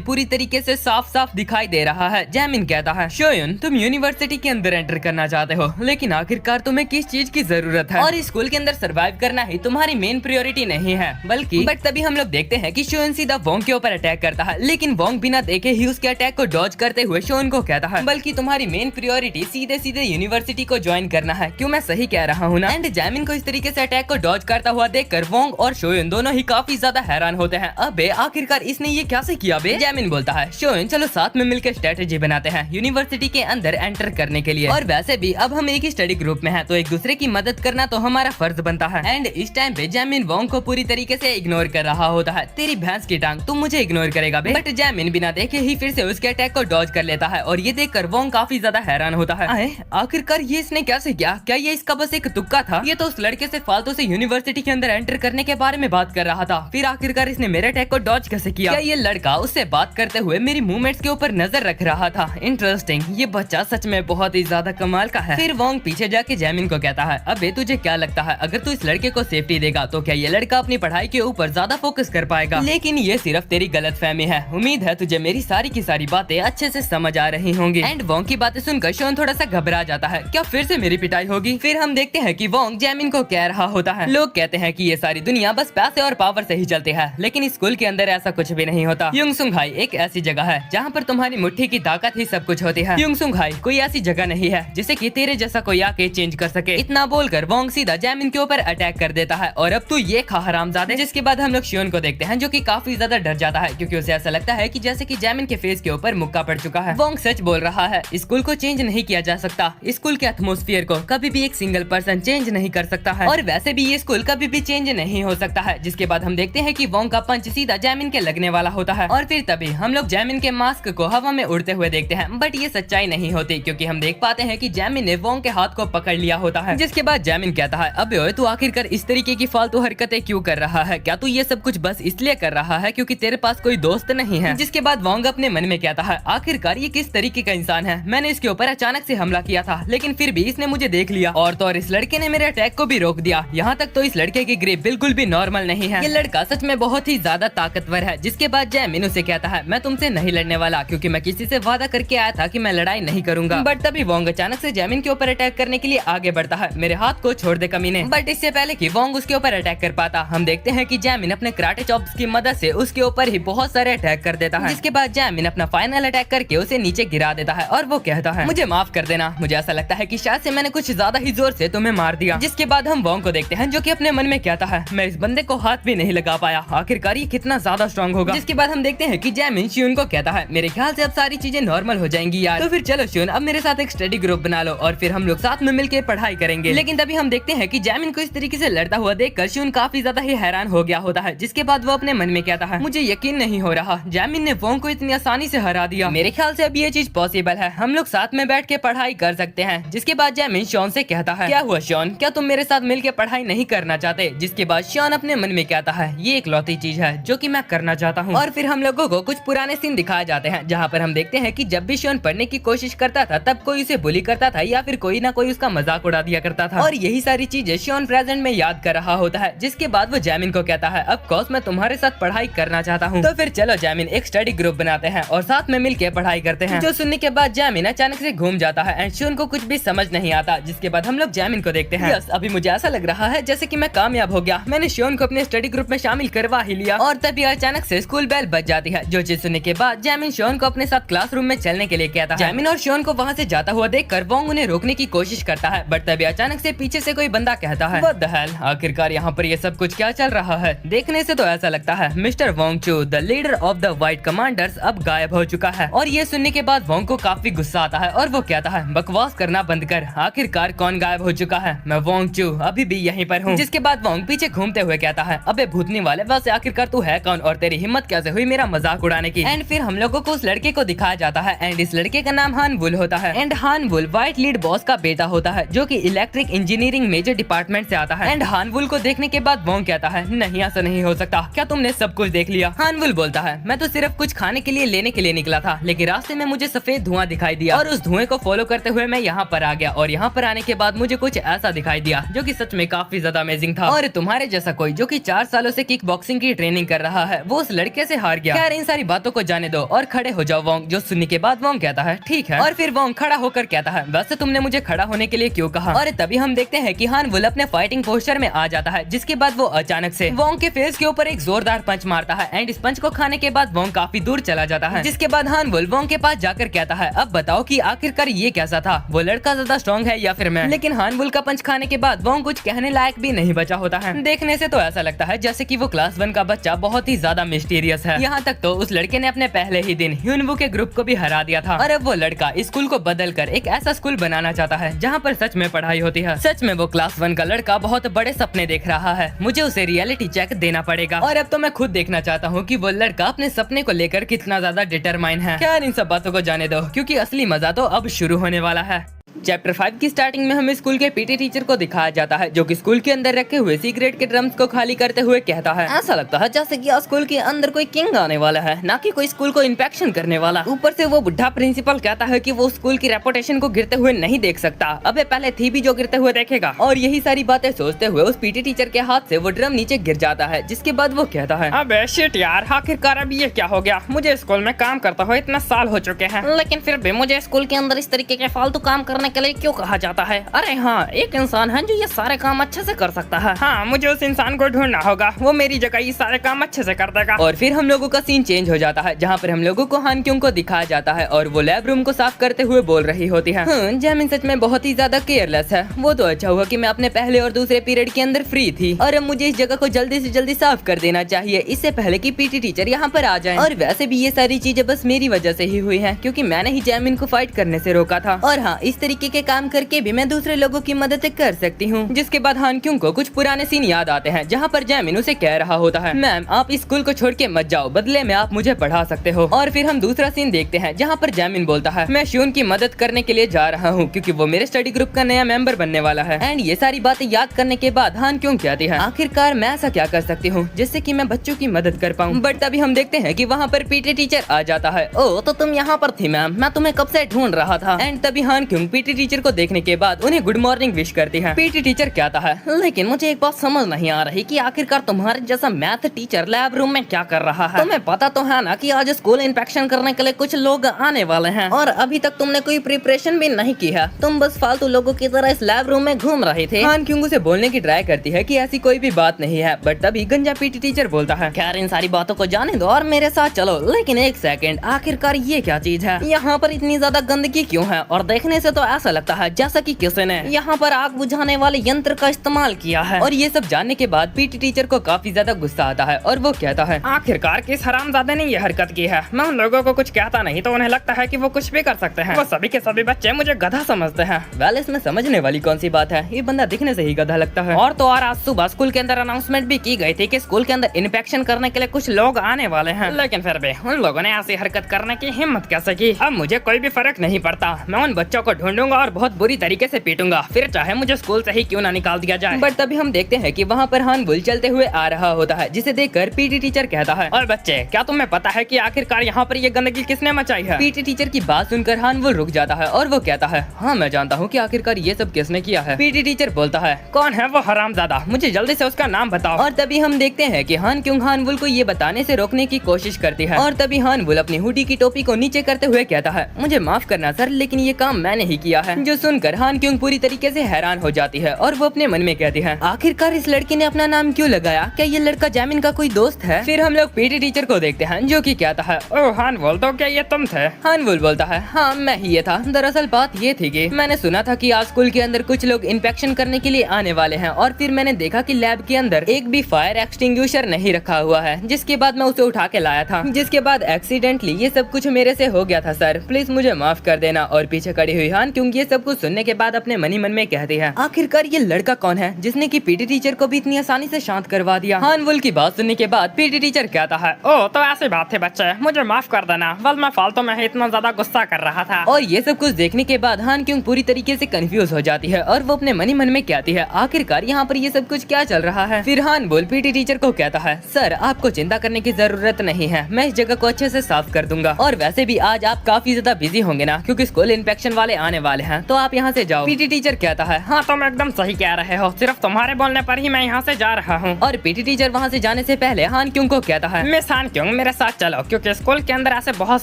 पूरी तरीके से साफ साफ दिखाई दे रहा है। जैमिन कहता है, शियोन तुम यूनिवर्सिटी के अंदर एंटर करना चाहते हो, लेकिन आखिरकार तुम्हें किस चीज की जरूरत है, और स्कूल के अंदर सर्वाइव करना ही तुम्हारी मेन प्रायोरिटी नहीं है, बल्कि बट तभी हम लोग देखते हैं कि शियोन सीधा वोंग के ऊपर अटैक करता है, लेकिन वोंग बिना देखे ही उसके अटैक को डॉज करते हुए शियोन को कहता है, बल्कि तुम्हारी मेन प्रायोरिटी सीधे सीधे यूनिवर्सिटी को ज्वाइन करना है। क्यों मैं सही कह रहा हूँ ना? एंड जैमिन को इस तरीके से अटैक को डॉज करता हुआ देखकर वोंग और शोयन दोनों ही काफी ज्यादा हैरान होते हैं। अबे आखिरकार इसने ये कैसे किया बे? जैमिन बोलता है, शोयन चलो साथ में मिलकर स्ट्रेटेजी बनाते हैं यूनिवर्सिटी के अंदर एंटर करने के लिए, और वैसे भी अब हम एक ही स्टडी ग्रुप में हैं, तो एक दूसरे की मदद करना तो हमारा फर्ज बनता है। एंड इस टाइम पे जैमिन वोंग को पूरी तरीके से इग्नोर कर रहा होता है। तेरी भैंस की टांग, तुम मुझे इग्नोर करेगा बे? बट जैमिन बिना देखे ही फिर से उसके अटैक को डॉज कर लेता है, और ये देखकर वोंग काफी ज्यादा हैरान होता है। आखिरकार ये इसने कैसे किया? क्या ये इसका बस एक तुक्का था? ये तो उस लड़के से फालतू से यूनिवर्सिटी के अंदर एंटर करने के बारे में बात कर रहा था, फिर आखिरकार इसने मेरे अटैक को डॉज कैसे किया? क्या ये लड़का उससे बात करते हुए मेरी मूवमेंट्स के ऊपर नजर रख रहा था? इंटरेस्टिंग, ये बच्चा सच में बहुत ही ज्यादा कमाल का है। फिर वोंग पीछे जाके जैमिन को कहता है, अबे तुझे क्या लगता है अगर तू इस लड़के को सेफ्टी देगा तो क्या ये लड़का अपनी पढ़ाई के ऊपर ज्यादा फोकस कर पाएगा? लेकिन ये सिर्फ तेरी गलतफहमी है। उम्मीद है तुझे मेरी सारी की सारी बातें अच्छे से समझ आ रही होंगी। एंड वोंग की बातें सुनकर शोन थोड़ा सा घबरा जाता है, क्या फिर से मेरी पिटाई होगी? फिर हम देखते हैं कि वोंग जैमिन को कह रहा होता है, लोग कहते हैं कि ये सारी दुनिया बस पैसे और पावर से ही चलती है, लेकिन स्कूल के अंदर ऐसा कुछ भी नहीं होता। युंगसुंघाई एक ऐसी जगह है जहाँ पर तुम्हारी मुट्ठी की ताकत ही सब कुछ होती है। युंगसुंघाई कोई ऐसी जगह नहीं है जिसे कि तेरे जैसा कोई आके चेंज कर सके। इतना बोलकर वोंग सीधा जैमिन के ऊपर अटैक कर देता है, और अब तू ये खा हरामजादे। जिसके बाद हम लोग शियोन को देखते हैं, जो कि काफी ज्यादा डर जाता है, क्योंकि उसे ऐसा लगता है कि जैसे कि जैमिन के फेस के ऊपर मुक्का पड़ चुका है। वोंग सच बोल रहा है, स्कूल को चेंज नहीं किया जा सकता, स्कूल के एटमॉस्फेयर को कभी भी एक सिंगल पर्सन चेंज नहीं कर सकता है, और वैसे भी ये स्कूल कभी भी चेंज नहीं हो सकता है। जिसके बाद हम देखते हैं कि वोंग का पंच सीधा जैमिन के लगने वाला होता है, और फिर तभी हम लोग जैमिन के मास्क को हवा में उड़ते हुए देखते हैं, बट ये सच्चाई नहीं होती, क्योंकि हम देख पाते हैं कि जैमिन ने वोंग के हाथ को पकड़ लिया होता है। जिसके बाद जैमिन कहता है, अबे ओए तू आखिरकार इस तरीके की फालतू हरकतें क्यों कर रहा है? क्या तू ये सब कुछ बस इसलिए कर रहा है क्योंकि तेरे पास कोई दोस्त नहीं है? जिसके बाद वोंग अपने मन में कहता है, आखिरकार ये किस तरीके का इंसान है? मैंने इसके ऊपर अचानक से हमला किया था, लेकिन फिर भी इसने मुझे देख लिया, और तो और इस लड़के ने मेरे अटैक को भी रोक दिया। यहाँ तक तो इस लड़के की ग्रिप बिल्कुल भी नॉर्मल नहीं है। ये लड़का सच में बहुत ही ज्यादा ताकतवर है। जिसके बाद जैमिन उसे कहता है, मैं तुमसे नहीं लड़ने वाला, क्योंकि मैं किसी से वादा करके आया था कि मैं लड़ाई नहीं करूंगा। बट तभी वोंग अचानक से जैमिन के ऊपर अटैक करने के लिए आगे बढ़ता है, मेरे हाथ को छोड़ दे कमीने। बट इससे पहले कि वोंग उसके ऊपर अटैक कर पाता, हम देखते हैं कि जैमिन अपने कराटे चॉप्स की मदद से उसके ऊपर ही बहुत सारे अटैक कर देता है। जिसके बाद जैमिन अपना फाइनल अटैक करके उसे नीचे गिरा देता है, और वो कहता है, मुझे माफ कर देना, मुझे ऐसा लगता है कि शायद से मैंने कुछ ज्यादा ही जोर से तुम्हें मार दिया। जिसके बाद हम वोंग को देखते हैं, जो कि अपने मन में कहता है, मैं इस बंदे को हाथ भी नहीं लगा पाया, आखिरकार ये कितना ज्यादा स्ट्रॉन्ग होगा। जिसके बाद हम देखते हैं कि जैमिन शियोन को कहता है, मेरे ख्याल से अब सारी चीजें नॉर्मल हो जाएंगी यार, तो फिर चलो शियोन अब मेरे साथ एक स्टडी ग्रुप बना लो, और फिर हम लोग साथ में मिलकर पढ़ाई करेंगे। लेकिन तभी हम देखते हैं कि जैमिन को इस तरीके से लड़ता हुआ देखकर शियोन काफी ज्यादा ही हैरान हो गया होता है। जिसके बाद वो अपने मन में कहता है, मुझे यकीन नहीं हो रहा जैमिन ने वोंग को इतनी आसानी से हरा दिया। मेरे ख्याल से अब ये चीज पॉसिबल है, हम लोग साथ में बैठ के पढ़ाई कर सकते हैं। जिसके बाद जैमिन शॉन से कहता है, क्या हुआ शॉन, क्या तुम मेरे साथ मिलकर पढ़ाई नहीं करना चाहते? जिसके बाद शॉन अपने मन में कहता है, ये एक लौती चीज है जो कि मैं करना चाहता हूँ। और फिर हम लोगों को कुछ पुराने सीन दिखाए जाते हैं, जहाँ पर हम देखते हैं कि जब भी शॉन पढ़ने की कोशिश करता था तब कोई उसे बुली करता था, या फिर कोई ना कोई उसका मजाक उड़ा दिया करता था, और यही सारी चीजें शॉन प्रेजेंट में याद कर रहा होता है। जिसके बाद वो जैमिन को कहता है, ऑफ कोर्स मैं तुम्हारे साथ पढ़ाई करना चाहता हूँ, तो फिर चलो जैमिन एक स्टडी ग्रुप बनाते हैं और साथ में मिलकर पढ़ाई करते हैं। जो सुनने के बाद जैमिन अचानक से घूम जाता है एंड शॉन को कुछ भी समझ नहीं आता। जिसके बाद हम लोग जैमिन को देखते हैं, यस अभी मुझे ऐसा लग रहा है जैसे कि मैं कामयाब हो गया, मैंने शॉन को अपने स्टडी ग्रुप में शामिल करवा ही लिया। और तभी अचानक से स्कूल बेल बज जाती है, जो चीज सुनने के बाद जैमिन शॉन को अपने साथ क्लासरूम में चलने के लिए कहता है। जैमिन और शॉन को वहाँ से जाता हुआ देखकर वोंग उन्हें रोकने की कोशिश करता है, बट तभी अचानक से पीछे से कोई बंदा कहता है, व्हाट द हेल, आखिरकार यहाँ पर ये सब कुछ क्या चल रहा है? देखने से तो ऐसा लगता है मिस्टर वोंग चू, the leader of the white commanders, अब गायब हो चुका है। और ये सुनने के बाद वोंग को काफी गुस्सा आता है और वो कहता है बकवास करना बंद कर, आखिरकार कौन गायब हो चुका है? मैं वोंग चू अभी भी यहीं पर हूँ। जिसके बाद वोंग पीछे घूमते हुए कहता है अबे भूतनी वाले, वैसे आखिरकार तू है कौन और तेरी हिम्मत कैसे हुई मेरा मजाक उड़ाने की? एंड फिर हम लोगों को उस लड़के को दिखाया जाता है एंड इस लड़के का नाम हान वुल होता है। एंड हान वुल व्हाइट लीड बॉस का बेटा होता है जो कि इलेक्ट्रिक इंजीनियरिंग मेजर डिपार्टमेंट से आता है। एंड हान वुल को देखने के बाद वोंग कहता है नहीं, ऐसा नहीं हो सकता, क्या तुमने सब कुछ देख लिया? हान वुल बोलता है मैं तो सिर्फ कुछ खाने के लिए लेने के लिए निकला था, लेकिन रास्ते में मुझे सफेद धुआं दिखाई दिया और उस धुएं को फॉलो करते हुए मैं यहाँ पर आ गया और यहाँ पर आने के बाद मुझे कुछ ऐसा दिखाई दिया जो कि सच में काफी ज्यादा अमेजिंग था। और तुम्हारे जैसा कोई जो कि 4 सालों से किक बॉक्सिंग की ट्रेनिंग कर रहा है वो उस लड़के से हार गया। खैर इन सारी बातों को जाने दो और खड़े हो जाओ वोंग। जो सुनने के बाद वोंग कहता है ठीक है, और फिर वोंग खड़ा होकर कहता है वैसे तुमने मुझे खड़ा होने के लिए क्यों कहा? और तभी हम देखते हैं कि हान वुल अपने फाइटिंग पोस्चर में आ जाता है, जिसके बाद वो अचानक से वोंग के फेस के ऊपर एक जोरदार पंच मारता है एंड इस पंच को खाने के बाद वोंग काफी दूर चला जाता है। जिसके बाद हान वुल वोंग के पास जाकर कहता है अब बताओ कि आखिरकार ये कैसा था, वो लड़का ज्यादा स्ट्रॉन्ग है या फिर मैं? लेकिन हान वुल का पंच खाने के बाद वोंग कुछ कहने लायक भी नहीं बचा होता है। देखने से तो ऐसा लगता है जैसे कि वो क्लास 1 का बच्चा बहुत ही ज्यादा मिस्टीरियस है। यहाँ तक तो उस लड़के ने अपने पहले ही दिन ह्यूनवू के ग्रुप को भी हरा दिया था और अब वो लड़का स्कूल को बदल कर एक ऐसा स्कूल बनाना चाहता है जहाँ पर सच में पढ़ाई होती है। सच में वो क्लास 1 का लड़का बहुत बड़े सपने देख रहा है, मुझे उसे रियलिटी चेक देना पड़ेगा। और अब तो मैं खुद देखना चाहता हूँ कि वो लड़का अपने सपने को लेकर कितना ज्यादा डिटरमाइन है। खैर इन सब बातों को जाने दो क्योंकि असली मजा तो अब शुरू होने वाला है। चैप्टर 5 की स्टार्टिंग में हमें स्कूल के पीटी टीचर को दिखाया जाता है जो कि स्कूल के अंदर रखे हुए सिगरेट के ड्रम्स को खाली करते हुए कहता है ऐसा लगता है जैसे कि स्कूल के अंदर कोई किंग आने वाला है, ना कि कोई स्कूल को इन्फेक्शन करने वाला। ऊपर से वो बुढ़ा प्रिंसिपल कहता है कि वो स्कूल की रेपुटेशन को गिरते हुए नहीं देख सकता, अबे पहले थी भी जो गिरते हुए देखेगा। और यही सारी बातें सोचते हुए उस पीटी टीचर के हाथ से वो ड्रम नीचे गिर जाता है, जिसके बाद वो कहता है अबे शिट यार, आखिरकार अब ये क्या हो गया? मुझे स्कूल में काम करता हुए इतना साल हो चुके हैं, लेकिन फिर भी मुझे स्कूल के अंदर इस तरीके के फालतू काम करने के लिए क्यों कहा जाता है? अरे हाँ, एक इंसान है जो ये सारे काम अच्छे से कर सकता है। हाँ, मुझे उस इंसान को ढूंढना होगा, वो मेरी जगह ये सारे काम अच्छे से कर देगा। और फिर हम लोगों का सीन चेंज हो जाता है जहाँ पर हम लोगों को हान क्योंग को दिखाया जाता है और वो लैब रूम को साफ करते हुए बोल रही होती है जैमिन सच में बहुत ही ज्यादा केयरलेस है। वो तो अच्छा हुआ कि मैं अपने पहले और दूसरे पीरियड के अंदर फ्री थी और अब मुझे इस जगह को जल्दी से जल्दी साफ कर देना चाहिए, इससे पहले कि पीटी टीचर यहाँ पर आ जाए। और वैसे भी ये सारी चीजें बस मेरी वजह से ही हुई है क्योंकि मैंने ही जैमिन को फाइट करने से रोका था। और हाँ, इस तरीके के काम करके भी मैं दूसरे लोगों की मदद कर सकती हूँ। जिसके बाद हान क्योंग को कुछ पुराने सीन याद आते हैं जहाँ पर जैमिन उसे कह रहा होता है मैम आप इस स्कूल को छोड़ के मत जाओ, बदले में आप मुझे पढ़ा सकते हो। और फिर हम दूसरा सीन देखते हैं जहाँ पर जैमिन बोलता है मैं श्यून की मदद करने के लिए जा रहा हूँ क्योंकि वो मेरे स्टडी ग्रुप का नया मेंबर बनने वाला है। एंड ये सारी बातें याद करने के बाद हान क्योंग कहती है आखिरकार मैं ऐसा क्या कर सकती हूँ जिससे कि मैं बच्चों की मदद कर पाऊँ। बट तभी हम देखते हैं कि वहाँ पर पीटी टीचर आ जाता है। ओ तो तुम यहाँ पर थी मैम, मैं तुम्हें कब से ढूंढ रहा था। एंड तभी हान क्योंग पीटी टीचर को देखने के बाद उन्हें गुड मॉर्निंग विश करती है। पीटी टीचर कहता है लेकिन मुझे एक बात समझ नहीं आ रही कि आखिरकार तुम्हारे जैसा मैथ टीचर लैब रूम में क्या कर रहा है। तुम्हें पता तो है ना कि आज स्कूल इंस्पेक्शन करने के लिए कुछ लोग आने वाले हैं और अभी तक तुमने कोई प्रिपरेशन भी नहीं की है, तुम बस फालतू लोगों की तरह इस लैब रूम में घूम रहे थे। हान क्योंग उसे बोलने की ट्राई करती है कि ऐसी कोई भी बात नहीं है, बट तभी गंजा पीटी टीचर बोलता है खैर इन सारी बातों को जाने दो और मेरे साथ चलो। लेकिन एक सेकंड, आखिरकार ये क्या चीज है? यहाँ पर इतनी ज्यादा गंदगी क्यों है? और देखने से तो ऐसा लगता है जैसा कि किसी ने यहाँ पर आग बुझाने वाले यंत्र का इस्तेमाल किया है। और ये सब जानने के बाद पीटी टीचर को काफी ज्यादा गुस्सा आता है और वो कहता है आखिरकार किस हरामजादे ने ये हरकत की है? मैं उन लोगों को कुछ कहता नहीं तो उन्हें लगता है कि वो कुछ भी कर सकते हैं। वो सभी के सभी बच्चे मुझे गधा समझते हैं। वेल इसमें समझने वाली कौन सी बात है, ये बंदा दिखने से ही गधा लगता है। और तो और आज सुबह स्कूल के अंदर अनाउंसमेंट भी की गई थी कि स्कूल के अंदर इंस्पेक्शन करने के लिए कुछ लोग आने वाले हैं, लेकिन फिर भी उन लोगों ने ऐसी हरकत करने की हिम्मत कैसे की? अब मुझे कोई भी फर्क नहीं पड़ता, मैं उन बच्चों को ढूंढूंगा और बहुत बुरी तरीके से पीटूंगा, फिर चाहे मुझे स्कूल से ही क्यों ना निकाल दिया जाए। बट तभी हम देखते हैं कि वहाँ पर हान वुल चलते हुए आ रहा होता है, जिसे देखकर पीटी टीचर कहता है और बच्चे क्या तुम्हें पता है कि आखिरकार यहाँ पर ये गंदगी किसने मचाई है? पीटी टीचर की बात सुनकर हान वुल रुक जाता है और वो कहता है हाँ मैं जानता हूँ कि आखिरकार ये सब किसने किया है। पीटी टीचर बोलता है कौन है वो हरामजादा, मुझे जल्दी से उसका नाम बताओ। और तभी हम देखते हैं कि हान क्योंग हान वुल को ये बताने से रोकने की कोशिश करती है। और तभी हान वुल अपनी हुडी की टोपी को नीचे करते हुए कहता है मुझे माफ करना सर, लेकिन ये काम मैंने ही किया है, जो सुनकर हान क्योंग पूरी तरीके से हैरान हो जाती है और वो अपने मन में कहती है, आखिरकार इस लड़की ने अपना नाम क्यों लगाया? क्या ये लड़का जैमिन का कोई दोस्त है? फिर हम लोग पीटी टीचर को देखते हैं जो कि कहता है, ओह हानवुल, तो क्या ये तुम थे? हानवुल बोलता है, हाँ मैं ही ये था। दरअसल बात ये थी कि मैंने सुना था कि आज स्कूल के अंदर कुछ लोग इंस्पेक्शन करने के लिए आने वाले हैं और फिर मैंने देखा कि लैब के अंदर एक भी फायर एक्सटिंग्विशर नहीं रखा हुआ है, जिसके बाद मैं उसे उठा के लाया था, जिसके बाद एक्सीडेंटली ये सब कुछ मेरे से हो गया था सर, प्लीज मुझे माफ कर देना। और पीछे खड़ी हुई हान क्योंकि ये सब कुछ सुनने के बाद अपने मन ही मन में कहती है, आखिरकार ये लड़का कौन है जिसने की पीटी टीचर को भी इतनी आसानी से शांत करवा दिया? हानवुल की बात सुनने के बाद पीटी टीचर कहता है, ओ तो ऐसी बात है बच्चे, मुझे माफ कर देना, बस मैं फालतू में इतना ज्यादा गुस्सा कर रहा था। और ये सब कुछ देखने के बाद हान क्योंग पूरी तरीके से कंफ्यूज हो जाती है और वो अपने मन ही मन में कहती है, आखिरकार यहाँ पर ये सब कुछ क्या चल रहा है? फिर हानवुल पीटी टीचर को कहता है, सर आपको चिंता करने की जरूरत नहीं है, मैं इस जगह को अच्छे से साफ कर दूंगा। और वैसे भी आज आप काफी ज्यादा बिजी होंगे ना, क्योंकि स्कूल इंस्पेक्शन वाले आने वाले हैं, तो आप यहाँ से जाओ। पीटी टीचर कहता है, हाँ तुम एकदम सही कह रहे हो, सिर्फ तुम्हारे बोलने पर ही मैं यहाँ से जा रहा हूँ। और पीटी टीचर वहाँ से जाने से पहले हान क्योंग को कहता है, मिस हान क्योंग मेरे साथ चलो, क्योंकि स्कूल के अंदर ऐसे बहुत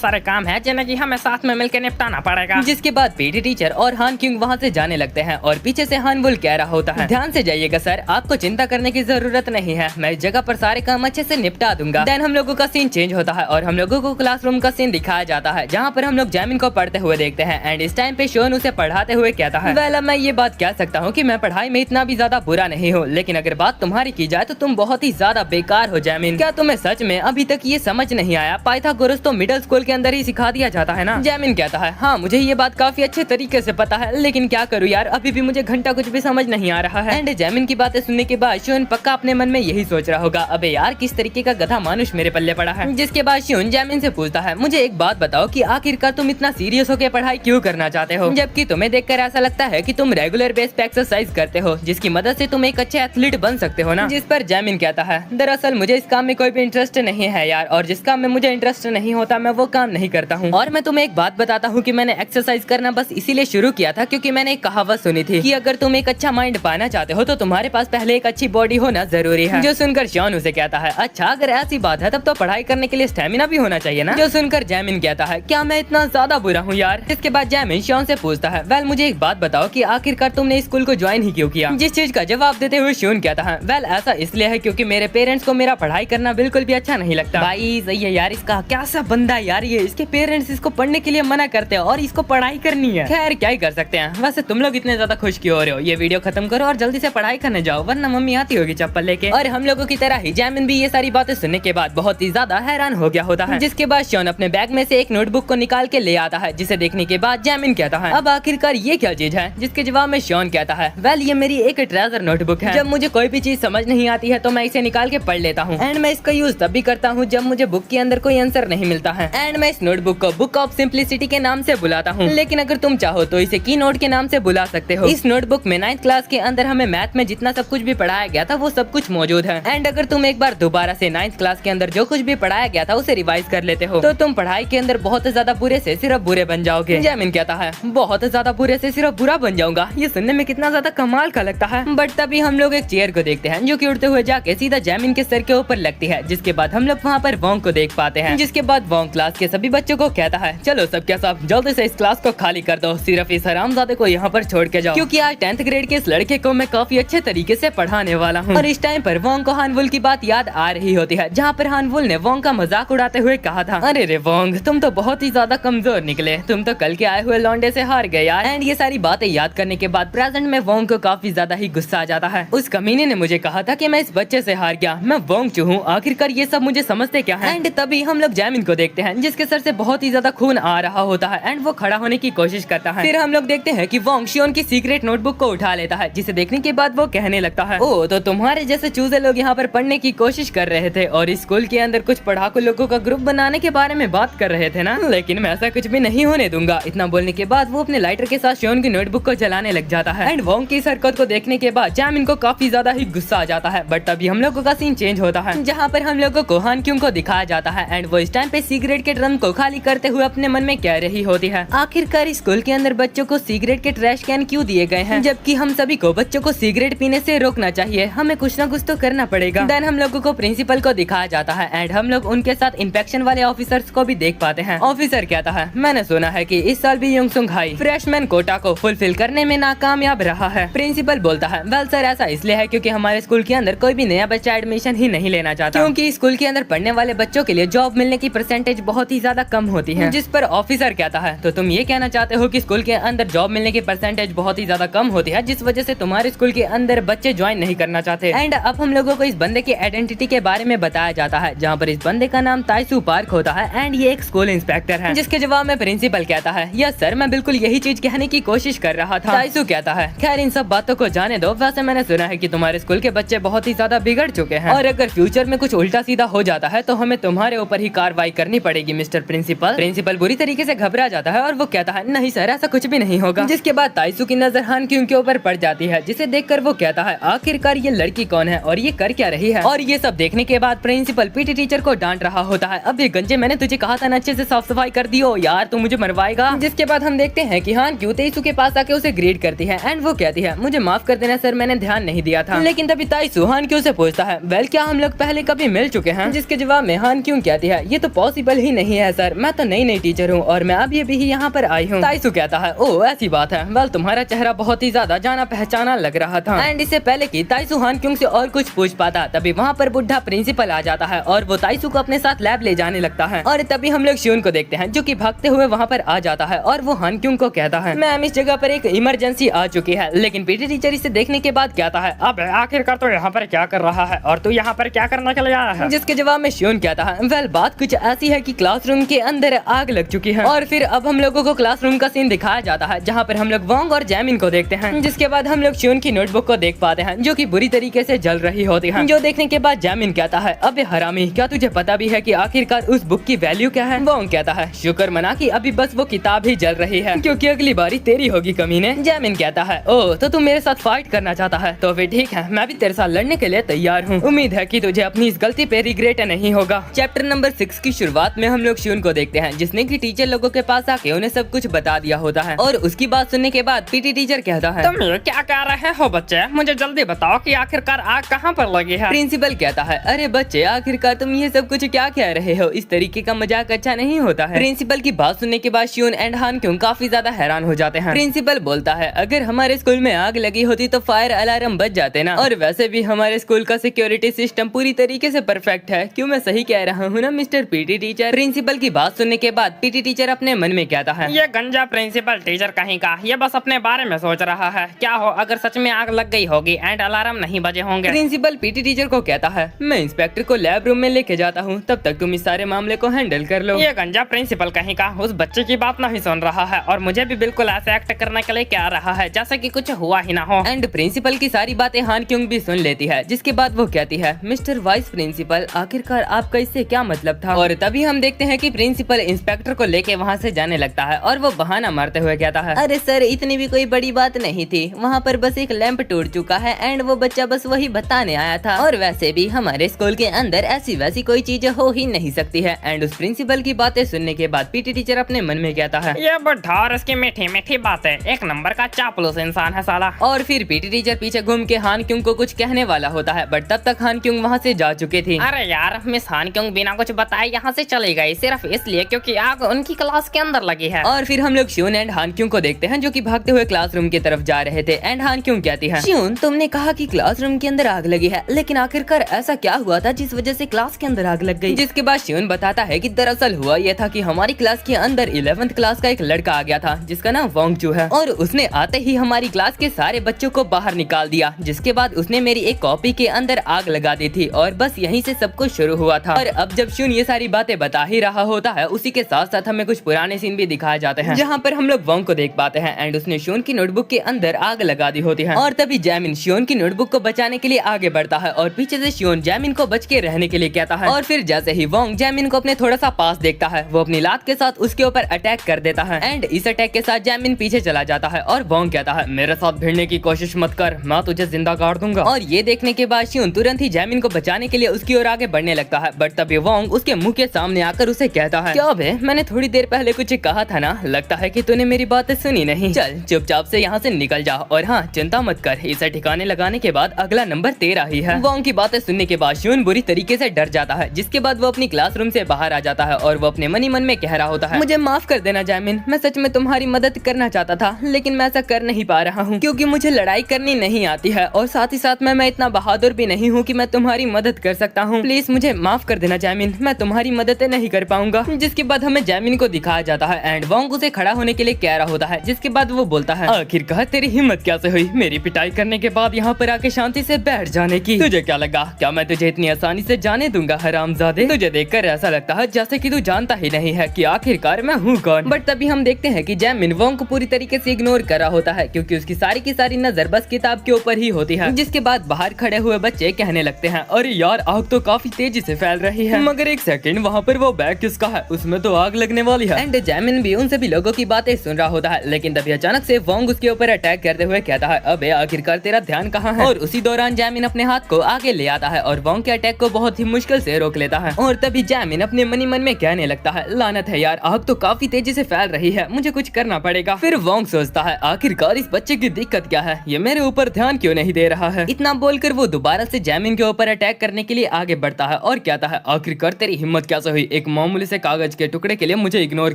सारे काम है जिन्हें की हमें साथ में मिलकर निपटाना पड़ेगा। जिसके बाद पीटी टीचर और हान क्योंग वहाँ से जाने लगते हैं और पीछे से हानवुल कह रहा होता है, ध्यान से जाइएगा सर, आपको चिंता करने की जरूरत नहीं है, मैं इस जगह पर सारे काम अच्छे से निपटा दूंगा। देन हम लोगों का सीन चेंज होता है और हम लोगों को क्लासरूम का सीन दिखाया जाता है, जहाँ पर हम लोग जैमिन को पढ़ते हुए देखते हैं। एंड इस टाइम पे शोन उसे पढ़ाते हुए कहता है, वेल अब मैं ये बात कह सकता हूँ कि मैं पढ़ाई में इतना भी ज्यादा बुरा नहीं हूँ, लेकिन अगर बात तुम्हारी की जाए तो तुम बहुत ही ज्यादा बेकार हो जैमिन। क्या तुम्हें सच में अभी तक ये समझ नहीं आया? पाइथागोरस तो मिडिल स्कूल के अंदर ही सिखा दिया जाता है ना? जैमिन कहता है, हाँ मुझे ये बात काफी अच्छे तरीके से पता है, लेकिन क्या करूँ यार, अभी भी मुझे घंटा कुछ भी समझ नहीं आ रहा है। एंड जैमिन की बातें सुनने के बाद शोन पक्का अपने मन में यही सोच रहा होगा, अबे यार किस तरीके का गधा मानुष मेरे पल्ले पड़ा है। जिसके बाद शोन जैमिन से पूछता है, मुझे एक बात बताओ कि आखिरकार तुम इतना सीरियस होकर पढ़ाई क्यों करना चाहते हो, जबकि तुम्हें देखकर ऐसा लगता है कि तुम रेगुलर बेस पे एक्सरसाइज करते हो, जिसकी मदद से तुम एक अच्छे एथलीट बन सकते हो ना? जिस पर जैमिन कहता है, दरअसल मुझे इस काम में कोई भी इंटरेस्ट नहीं है यार, और जिस काम में मुझे इंटरेस्ट नहीं होता मैं वो काम नहीं करता हूँ। और मैं तुम्हें एक बात बताता हूँ कि मैंने एक्सरसाइज करना बस इसीलिए शुरू किया था क्योंकि मैंने एक कहावत सुनी थी कि अगर तुम एक अच्छा माइंड पाना चाहते हो तो तुम्हारे पास पहले एक अच्छी बॉडी होना जरूरी है। जो सुनकर शॉन उसे कहता है, अच्छा अगर ऐसी बात है तब तो पढ़ाई करने के लिए स्टेमिना भी होना चाहिए ना? जो सुनकर जैमिन कहता है, क्या मैं इतना ज्यादा बुरा हूँ यार? इसके बाद जैमिन शॉन से पूछता है, वेल मुझे एक बात बताओ कि आखिरकार तुमने स्कूल को ज्वाइन ही क्यों किया? जिस चीज का जवाब देते हुए शॉन कहता है, वेल ऐसा इसलिए है क्योंकि मेरे पेरेंट्स को मेरा पढ़ाई करना बिल्कुल भी अच्छा नहीं लगता। भाई सही है यार, इसका क्या सा बंदा यार, ये इसके पेरेंट्स इसको पढ़ने के लिए मना करते हैं और इसको पढ़ाई करनी है। खैर क्या ही कर सकते हैं। वैसे तुम लोग इतने ज्यादा खुश क्यों हो रहे हो? ये वीडियो खत्म करो और जल्दी से पढ़ाई करने जाओ, वरना मम्मी आती होगी चप्पल लेके। और हम लोगों की तरह ही जैमिन भी ये सारी बातें सुनने के बाद बहुत ही ज्यादा हैरान हो गया होता है। जिसके बाद शॉन अपने बैग में से एक नोटबुक को निकाल के ले आता है, जिसे देखने के बाद जैमिन कहता है, अब आखिरकार ये क्या चीज है? जिसके जवाब में शॉन कहता है, वेल ये मेरी एक ट्रेजर नोटबुक है, जब मुझे कोई भी चीज समझ नहीं आती है तो मैं इसे निकाल के पढ़ लेता हूँ। एंड मैं इसका यूज तब भी करता हूँ जब मुझे बुक के अंदर कोई आंसर नहीं मिलता है। एंड मैं इस नोटबुक को बुक ऑफ सिंप्लिसिटी के नाम से बुलाता हूँ, लेकिन अगर तुम चाहो तो इसे की नोट के नाम से बुला सकते हो। इस नोटबुक में 9th क्लास के अंदर हमें मैथ में जितना सब कुछ भी पढ़ाया गया था वो सब कुछ मौजूद है। एंड अगर तुम एक बार दोबारा से 9th क्लास के अंदर जो कुछ भी पढ़ाया गया था उसे रिवाइज कर लेते हो तो तुम पढ़ाई के अंदर बहुत ज्यादा बुरे से सिर्फ बुरे बन जाओगे। जैमिन कहता है, बहुत ज्यादा बुरे से सिर्फ बुरा बन जाऊंगा? ये सुनने में कितना ज्यादा कमाल का लगता है। बट तभी हम लोग एक चेयर को देखते हैं जो कि उड़ते हुए जाके सीधा जैमिन के सर के ऊपर लगती है। जिसके बाद हम लोग वहाँ पर वोंग को देख पाते हैं। जिसके बाद वोंग क्लास के सभी बच्चों को कहता है, चलो सब क्या सब जल्दी से इस क्लास को खाली कर दो, सिर्फ इस हरामजादे को यहाँ पर छोड़ के जाओ, क्योंकि आज 10th ग्रेड के इस लड़के को मैं काफी अच्छे तरीके से पढ़ाने वाला हूँ। और इस टाइम पर वोंग को हानवुल की बात याद आ रही होती है, जहाँ पर हानवुल ने वोंग का मजाक उड़ाते हुए कहा था, अरे रे वोंग तुम तो बहुत ही ज्यादा कमजोर निकले, तुम तो कल के आए हुए लौंडे से हार गए यार। एंड ये सारी बातें याद करने के बाद प्रेजेंट में वोंग को काफी ज्यादा ही गुस्सा आ जाता है। उस कमीने ने मुझे कहा था कि मैं इस बच्चे से हार गया, मैं वोंग चू हूँ, आखिरकार ये सब मुझे समझते क्या है? एंड तभी हम लोग जैमिन को देखते हैं जिसके सर से बहुत ही ज्यादा खून आ रहा होता है एंड वो खड़ा होने की कोशिश करता है। फिर हम लोग देखते हैं कि वोंग शियोन की सीक्रेट नोटबुक को उठा लेता है, जिसे देखने के बाद वो कहने लगता है, ओ तो तुम्हारे जैसे चूजे लोग यहाँ पर पढ़ने की कोशिश कर रहे थे और स्कूल के अंदर कुछ पढ़ाकू लोगों का ग्रुप बनाने के बारे में बात कर रहे थे ना, लेकिन मैं ऐसा कुछ भी नहीं होने दूंगा। इतना बोलने के बाद वो अपने लाइटर के साथ शियोन की नोटबुक को जलाने लग जाता है। एंड वोंग की इस हरकत को देखने के बाद जैमिन को काफी ज्यादा ही गुस्सा आ जाता है। बट तभी हम लोगों का सीन चेंज होता है, जहाँ पर हम लोगों को हान क्योंग को दिखाया जाता है एंड वो इस टाइम पे सिगरेट के ड्रम को खाली करते हुए अपने मन में कह रही होती है, आखिरकार स्कूल के अंदर बच्चों को सिगरेट के ट्रैश कैन क्यों दिए गए हैं, जबकि हम सभी को बच्चों को सिगरेट पीने से रोकना चाहिए, हमें कुछ ना कुछ तो करना पड़ेगा। देन हम लोगों को प्रिंसिपल को दिखाया जाता है एंड हम लोग उनके साथ इंस्पेक्शन वाले ऑफिसर्स को भी देख पाते हैं। ऑफिसर कहता है, मैंने सुना है कि इस साल भी योंगसुंग हाई फ्रेशमैन कोटा को फुलफिल करने में नाकामयाब रहा है। प्रिंसिपल बोलता है वेल सर ऐसा इसलिए है क्योंकि हमारे स्कूल के अंदर कोई भी नया बच्चा एडमिशन ही नहीं लेना चाहता, क्योंकि स्कूल के अंदर पढ़ने वाले बच्चों के लिए जॉब मिलने की परसेंटेज बहुत ही ज्यादा कम होती है। जिस पर ऑफिसर कहता है तो तुम ये कहना चाहते हो कि स्कूल के अंदर जॉब मिलने की परसेंटेज बहुत ही ज्यादा कम होती है, जिस वजह से तुम्हारे स्कूल के अंदर बच्चे ज्वाइन नहीं करना चाहते। एंड अब हम लोगों को इस बंदे की आइडेंटिटी के बारे में बताया जाता है, जहाँ पर इस बंदे का नाम ताइसू पार्क होता है एंड ये एक स्कूल इंस्पेक्टर है। जिसके जवाब में प्रिंसिपल कहता है यस सर मैं बिल्कुल यही चीज कहने की कोशिश कर रहा था। ताइसू कहता है खैर इन सब बातों को जाने दो, वैसे मैंने सुना है कि तुम्हारे स्कूल के बच्चे बहुत ही ज्यादा बिगड़ चुके हैं और अगर फ्यूचर में कुछ उल्टा सीधा हो जाता है तो हमें तुम्हारे ऊपर ही कार्रवाई करनी पड़ेगी मिस्टर प्रिंसिपल। प्रिंसिपल बुरी तरीके से घबरा जाता है और वो कहता है नहीं सर ऐसा कुछ भी नहीं होगा। जिसके बाद ताइसू की नजर हान क्यों के ऊपर पड़ जाती है, जिसे देखकर वो कहता है आखिरकार ये लड़की कौन है और ये कर क्या रही है। और ये सब देखने के बाद प्रिंसिपल पीटी टीचर को डांट रहा होता है अब ये गंजे मैंने तुझे कहा था ना अच्छे से साफ सफाई कर दियो यार, तू मुझे मरवाएगा। जिसके बाद हम देखते हैं कि हान क्यों ताइसू के पास आके उसे ग्रीट करती है एंड वो कहती है मुझे माफ कर देना सर मैंने ध्यान नहीं दिया था। लेकिन तभी ताइसू हान क्यों से पूछता है वेल क्या हम लोग पहले कभी मिल चुके हैं। जिसके जवाब में हान क्यों कहती है ये तो पॉसिबल ही नहीं है सर, मैं तो नई टीचर हूँ और मैं अभी अभी यहाँ पर आई हूँ। ताइसू कहता है ओ ऐसी बात है, वेल तुम्हारा चेहरा बहुत ही ज्यादा जाना पहचाना लग रहा था। एंड इससे पहले कि ताइसू हान क्यों से और कुछ पूछ पाता तभी वहाँ पर बुढ़ा प्रिंसिपल आ जाता है और वो ताइसू को अपने साथ लैब ले जाने लगता है। और तभी हम लोग शियोन को देखते हैं जो कि भागते हुए वहाँ पर आ जाता है और वो हान क्यों को कहता है मैम इस जगह पर एक इमरजेंसी आ चुकी है। लेकिन पीटी टीचर इसे देखने के बाद कहता है अब आखिरकार तो यहाँ पर क्या कर रहा है और तू यहाँ पर क्या करने के लिए आया है। जिसके जवाब में शियोन कहता है वेल बात कुछ ऐसी है कि क्लासरूम के अंदर आग लग चुकी है। और फिर अब हम लोगों को क्लासरूम का सीन दिखाया जाता है जहाँ पर हम लोग वोंग और जैमिन को देखते हैं। जिसके बाद हम लोग शियोन की नोटबुक को देख पाते हैं जो कि बुरी तरीके से जल रही होती है। जो देखने के बाद जैमिन कहता है अबे हरामी क्या तुझे पता भी है कि आखिरकार उस बुक की वैल्यू क्या है। वोंग कहता है शुक्र मना कि अभी बस वो किताब ही जल रही है क्योंकि अगली बारी तेरी होगी कमीने। जैमिन कहता है ओ तो तुम मेरे साथ फाइट करना चाहता है तो फिर ठीक है मैं भी तेरे साथ लड़ने के लिए तैयार हूँ। उम्मीद है कि तुझे अपनी इस गलती पे रिग्रेट नहीं होगा। चैप्टर नंबर 6 की शुरुआत में हम लोग शियोन को देखते हैं जिसने की टीचर लोगों के पास आके उन्हें सब कुछ बता दिया होता है और उसकी बात सुनने के बाद पीटी टीचर कहता है तुम ये क्या कह रहे हो बच्चे, मुझे जल्दी बताओ कि आखिरकार आग कहाँ पर लगी है। प्रिंसिपल कहता है अरे बच्चे आखिरकार तुम ये सब कुछ क्या कह रहे हो, इस तरीके का मजाक अच्छा नहीं होता है। प्रिंसिपल की बात सुनने के बाद शियोन एंड हान क्यों काफी ज्यादा हैरान हो जाते हैं। प्रिंसिपल बोलता है अगर हमारे स्कूल में आग लगी होती तो फायर अलार्म बज जाते ना, और वैसे भी हमारे स्कूल का सिक्योरिटी सिस्टम पूरी तरीके से परफेक्ट है। क्यों मैं सही कह रहा हूँ ना मिस्टर पीटी टीचर। प्रिंसिपल की बात सुनने के बाद पीटी टीचर अपने मन में कहता है ये गंजा प्रिंसिपल टीचर कहीं का, ये बस अपने बारे में सोच रहा है। क्या हो अगर सच में आग लग गई होगी एंड अलार्म नहीं बजे होंगे। प्रिंसिपल पीटी टीचर को कहता है मैं इंस्पेक्टर को लैब रूम में लेके जाता हूँ, तब तक तुम इस सारे मामले को हैंडल कर लो। ये गंजा प्रिंसिपल कहीं का उस बच्चे की बात नहीं सुन रहा है और मुझे भी बिल्कुल ऐसे एक्ट करने के लिए कह रहा है जैसे कि कुछ हुआ ही ना हो। एंड प्रिंसिपल की सारी बातें हान क्यों भी सुन लेती है। जिसके बाद वो कहती है मिस्टर वाइस प्रिंसिपल आखिरकार आपका इससे क्या मतलब था। और तभी हम देखते हैं कि प्रिंसिपल इंस्पेक्टर को लेके वहाँ से जाने लगता है और वो बहाना मारते हुए कहता है अरे सर इतनी भी कोई बड़ी बात नहीं थी, वहाँ पर बस एक लैंप टूट चुका है एंड वो बच्चा बस वही बताने आया था, और वैसे भी हमारे स्कूल के अंदर ऐसी वैसी कोई चीज हो ही नहीं सकती है। एंड उस प्रिंसिपल की बातें सुनने के बाद पीटी टीचर अपने मन में कहता है ये बुढ़ा और इसकी मीठी मीठी बातें, एक नंबर का चापलूस इंसान है साला। और फिर पीटी टीचर पीछे घूम के हान क्यों को कुछ कहने वाला होता है बट तब तक हान क्यों वहाँ से जा चुकी थी। अरे यार मिस हान क्यों बिना कुछ बताए यहाँ से चली गई सिर्फ इसलिए क्योंकि आग उनकी क्लास के अंदर लगी है। और फिर हम लोग शियोन एंड हान क्यों को देखते हैं जो कि भागते हुए क्लासरूम की तरफ जा रहे थे। एंड हान क्यों कहती है शियोन तुमने कहा कि क्लासरूम के अंदर आग लगी है, लेकिन आखिरकार ऐसा क्या हुआ था जिस वजह से क्लास के अंदर आग लग गई। जिसके बाद शियोन बताता है कि दरअसल हुआ यह था कि हमारी क्लास के अंदर 11th क्लास का एक लड़का आ गया था जिसका नाम वोंग चू है, और उसने आते ही हमारी क्लास के सारे बच्चों को बाहर निकाल दिया। जिसके बाद उसने मेरी एक कॉपी के अंदर आग लगा दी थी और बस यहीं से सब कुछ शुरू हुआ था। और अब जब शियोन ये सारी बातें बता ही रहा होता है उसी के साथ साथ हमें कुछ पुराने सीन भी दिखाए जाते हैं जहाँ पर हम लोग वोंग को देख पाते हैं एंड उसने शियोन की नोटबुक के अंदर आग लगा दी होती है। और तभी जैमिन शियोन की नोटबुक को बचाने के लिए आगे बढ़ता है और पीछे से शियोन जैमिन को बच के रहने के लिए कहता है। और फिर जैसे ही वोंग जैमिन को अपने थोड़ा सा पास देखता है वो अपनी लात के साथ उसके ऊपर अटैक कर देता है एंड इस अटैक के साथ जैमिन पीछे चला जाता है और वोंग कहता है मेरे साथ भिड़ने की कोशिश मत कर, मैं तुझे जिंदा गाड़ दूंगा। और ये देखने के बाद शियोन तुरंत ही जैमिन को बचाने के लिए उसकी ओर आगे बढ़ने लगता है बट तभी वोंग उसके मुंह के सामने आकर उसे कहता है क्या बे मैंने थोड़ी देर पहले कुछ कहा था ना, लगता है कि तूने मेरी बातें सुनी नहीं। चल चुपचाप से यहाँ से निकल जा और हाँ चिंता मत कर, इसे ठिकाने लगाने के बाद अगला नंबर तेरा ही है। वोंग की बातें सुनने के बाद शियोन बुरी तरीके से डर जाता है। जिसके बाद वो अपनी क्लासरूम से बाहर आ जाता है और वो अपने मन ही मन में कह रहा होता है मुझे माफ कर देना जैमिन, मैं सच में तुम्हारे तुम्हारी मदद करना चाहता था, लेकिन मैं ऐसा कर नहीं पा रहा हूँ क्योंकि मुझे लड़ाई करनी नहीं आती है और साथ ही साथ मैं इतना बहादुर भी नहीं हूँ कि मैं तुम्हारी मदद कर सकता हूँ। प्लीज मुझे माफ कर देना जैमिन, मैं तुम्हारी मदद नहीं कर पाऊंगा। जिसके बाद हमें जैमिन को दिखाया जाता है एंड वोंग उसे खड़ा होने के लिए कह रहा होता है। जिसके बाद वो बोलता है, आखिरकार तेरी हिम्मत कैसे हुई मेरी पिटाई करने के बाद यहाँ पर आके शांति से बैठ जाने की? तुझे क्या लगा क्या मैं तुझे इतनी आसानी से जाने दूंगा हरामजादे? तुझे देखकर ऐसा लगता है जैसे कि तू जानता ही नहीं है कि आखिरकार मैं हूँ कौन। बट तभी हम देखते हैं कि जैमिन वोंग को पूरी तरीके से इग्नोर कर रहा होता है क्योंकि उसकी सारी की सारी नजर बस किताब के ऊपर ही होती है। जिसके बाद बाहर खड़े हुए बच्चे कहने लगते हैं, अरे यार आग तो काफी तेजी से फैल रही है, मगर एक सेकंड वहाँ पर वो बैग किसका है? उसमें तो आग लगने वाली है। एंड जैमिन भी उन सभी लोगों की बातें सुन रहा होता है, लेकिन तभी अचानक से वोंग उसके ऊपर अटैक करते हुए कहता है, अबे आखिरकार तेरा ध्यान कहाँ है? और उसी दौरान जैमिन अपने हाथ को आगे ले आता है और वोंग के अटैक को बहुत ही मुश्किल से रोक लेता है। और तभी जैमिन अपने मनी मन में कहने लगता है, लानत है यार आग तो काफी तेजी से फैल रही है, मुझे कुछ करना पड़ेगा। फिर वोंग सोचता है, आखिरकार इस बच्चे की दिक्कत क्या है, ये मेरे ऊपर ध्यान क्यों नहीं दे रहा है? इतना बोलकर वो दोबारा से जैमिन के ऊपर अटैक करने के लिए आगे बढ़ता है और कहता है, आखिरकार तेरी हिम्मत कैसे हुई एक मामूली से कागज के टुकड़े के लिए मुझे इग्नोर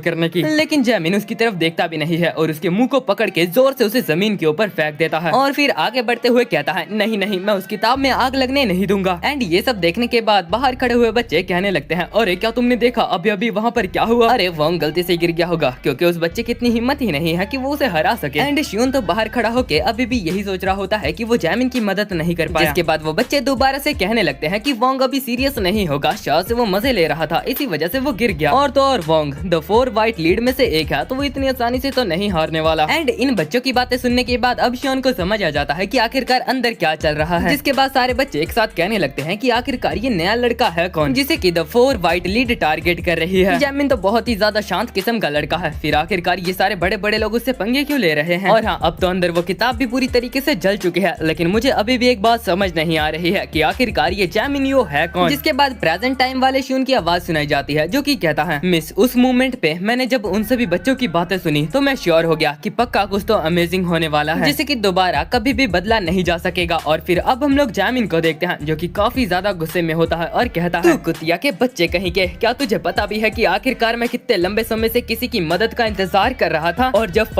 करने की? लेकिन जैमिन उसकी तरफ देखता भी नहीं है और उसके मुंह को पकड़ के जोर से उसे जमीन के ऊपर फेंक देता है और फिर आगे बढ़ते हुए कहता है, नहीं नहीं मैं उस किताब में आग लगने नहीं दूंगा। एंड ये सब देखने के बाद बाहर खड़े हुए बच्चे कहने लगते हैं, अरे क्या तुमने देखा अभी अभी वहाँ पर क्या हुआ? अरे वोंग गलती से गिर गया होगा क्योंकि उस बच्चे की इतनी हिम्मत ही नहीं है कि वो उसे हरा सके। एंड शियोन तो बाहर खड़ा होके अभी भी यही सोच रहा होता है कि वो जैमिन की मदद नहीं कर पाया। जिसके बाद वो बच्चे दोबारा से कहने लगते हैं कि वोंग अभी सीरियस नहीं होगा, शायद से वो मजे ले रहा था इसी वजह से वो गिर गया। और तो और वोंग द 4 वाइट लीड में से एक है तो वो इतनी आसानी से तो नहीं हारने वाला। एंड इन बच्चों की बातें सुनने के बाद अब शियोन को समझ आ जाता है कि आखिरकार अंदर क्या चल रहा है। जिसके बाद सारे बच्चे एक साथ कहने लगते हैं कि आखिरकार ये नया लड़का है कौन जिसे कि द 4 वाइट लीड टारगेट कर रही है। जैमिन तो बहुत ही ज्यादा शांत किस्म का लड़का है, फिर आखिरकार ये सारे बड़े बड़े लोग उससे पंगे क्यों ले रहे हैं? और हाँ अब तो अंदर वो किताब भी पूरी तरीके से जल चुकी है, लेकिन मुझे अभी भी एक बात समझ नहीं आ रही है कि आखिरकार ये जैमिन यो है कौन? जिसके बाद प्रेजेंट टाइम वाले शियोन की आवाज सुनाई जाती है जो कि कहता है, मिस उस मोमेंट पे मैंने जब उन सभी बच्चों की बातें सुनी तो मैं श्योर हो गया कि पक्का कुछ तो अमेजिंग होने वाला है जिसे कि दोबारा कभी भी बदला नहीं जा सकेगा। और फिर अब हम लोग जैमिन को देखते हैं जो कि काफी ज्यादा गुस्से में होता है और कहता है, तू कुतिया के बच्चे कहीं के, क्या तुझे पता भी है कि आखिरकार मैं कितने लंबे समय से किसी की मदद का इंतजार कर रहा था और जब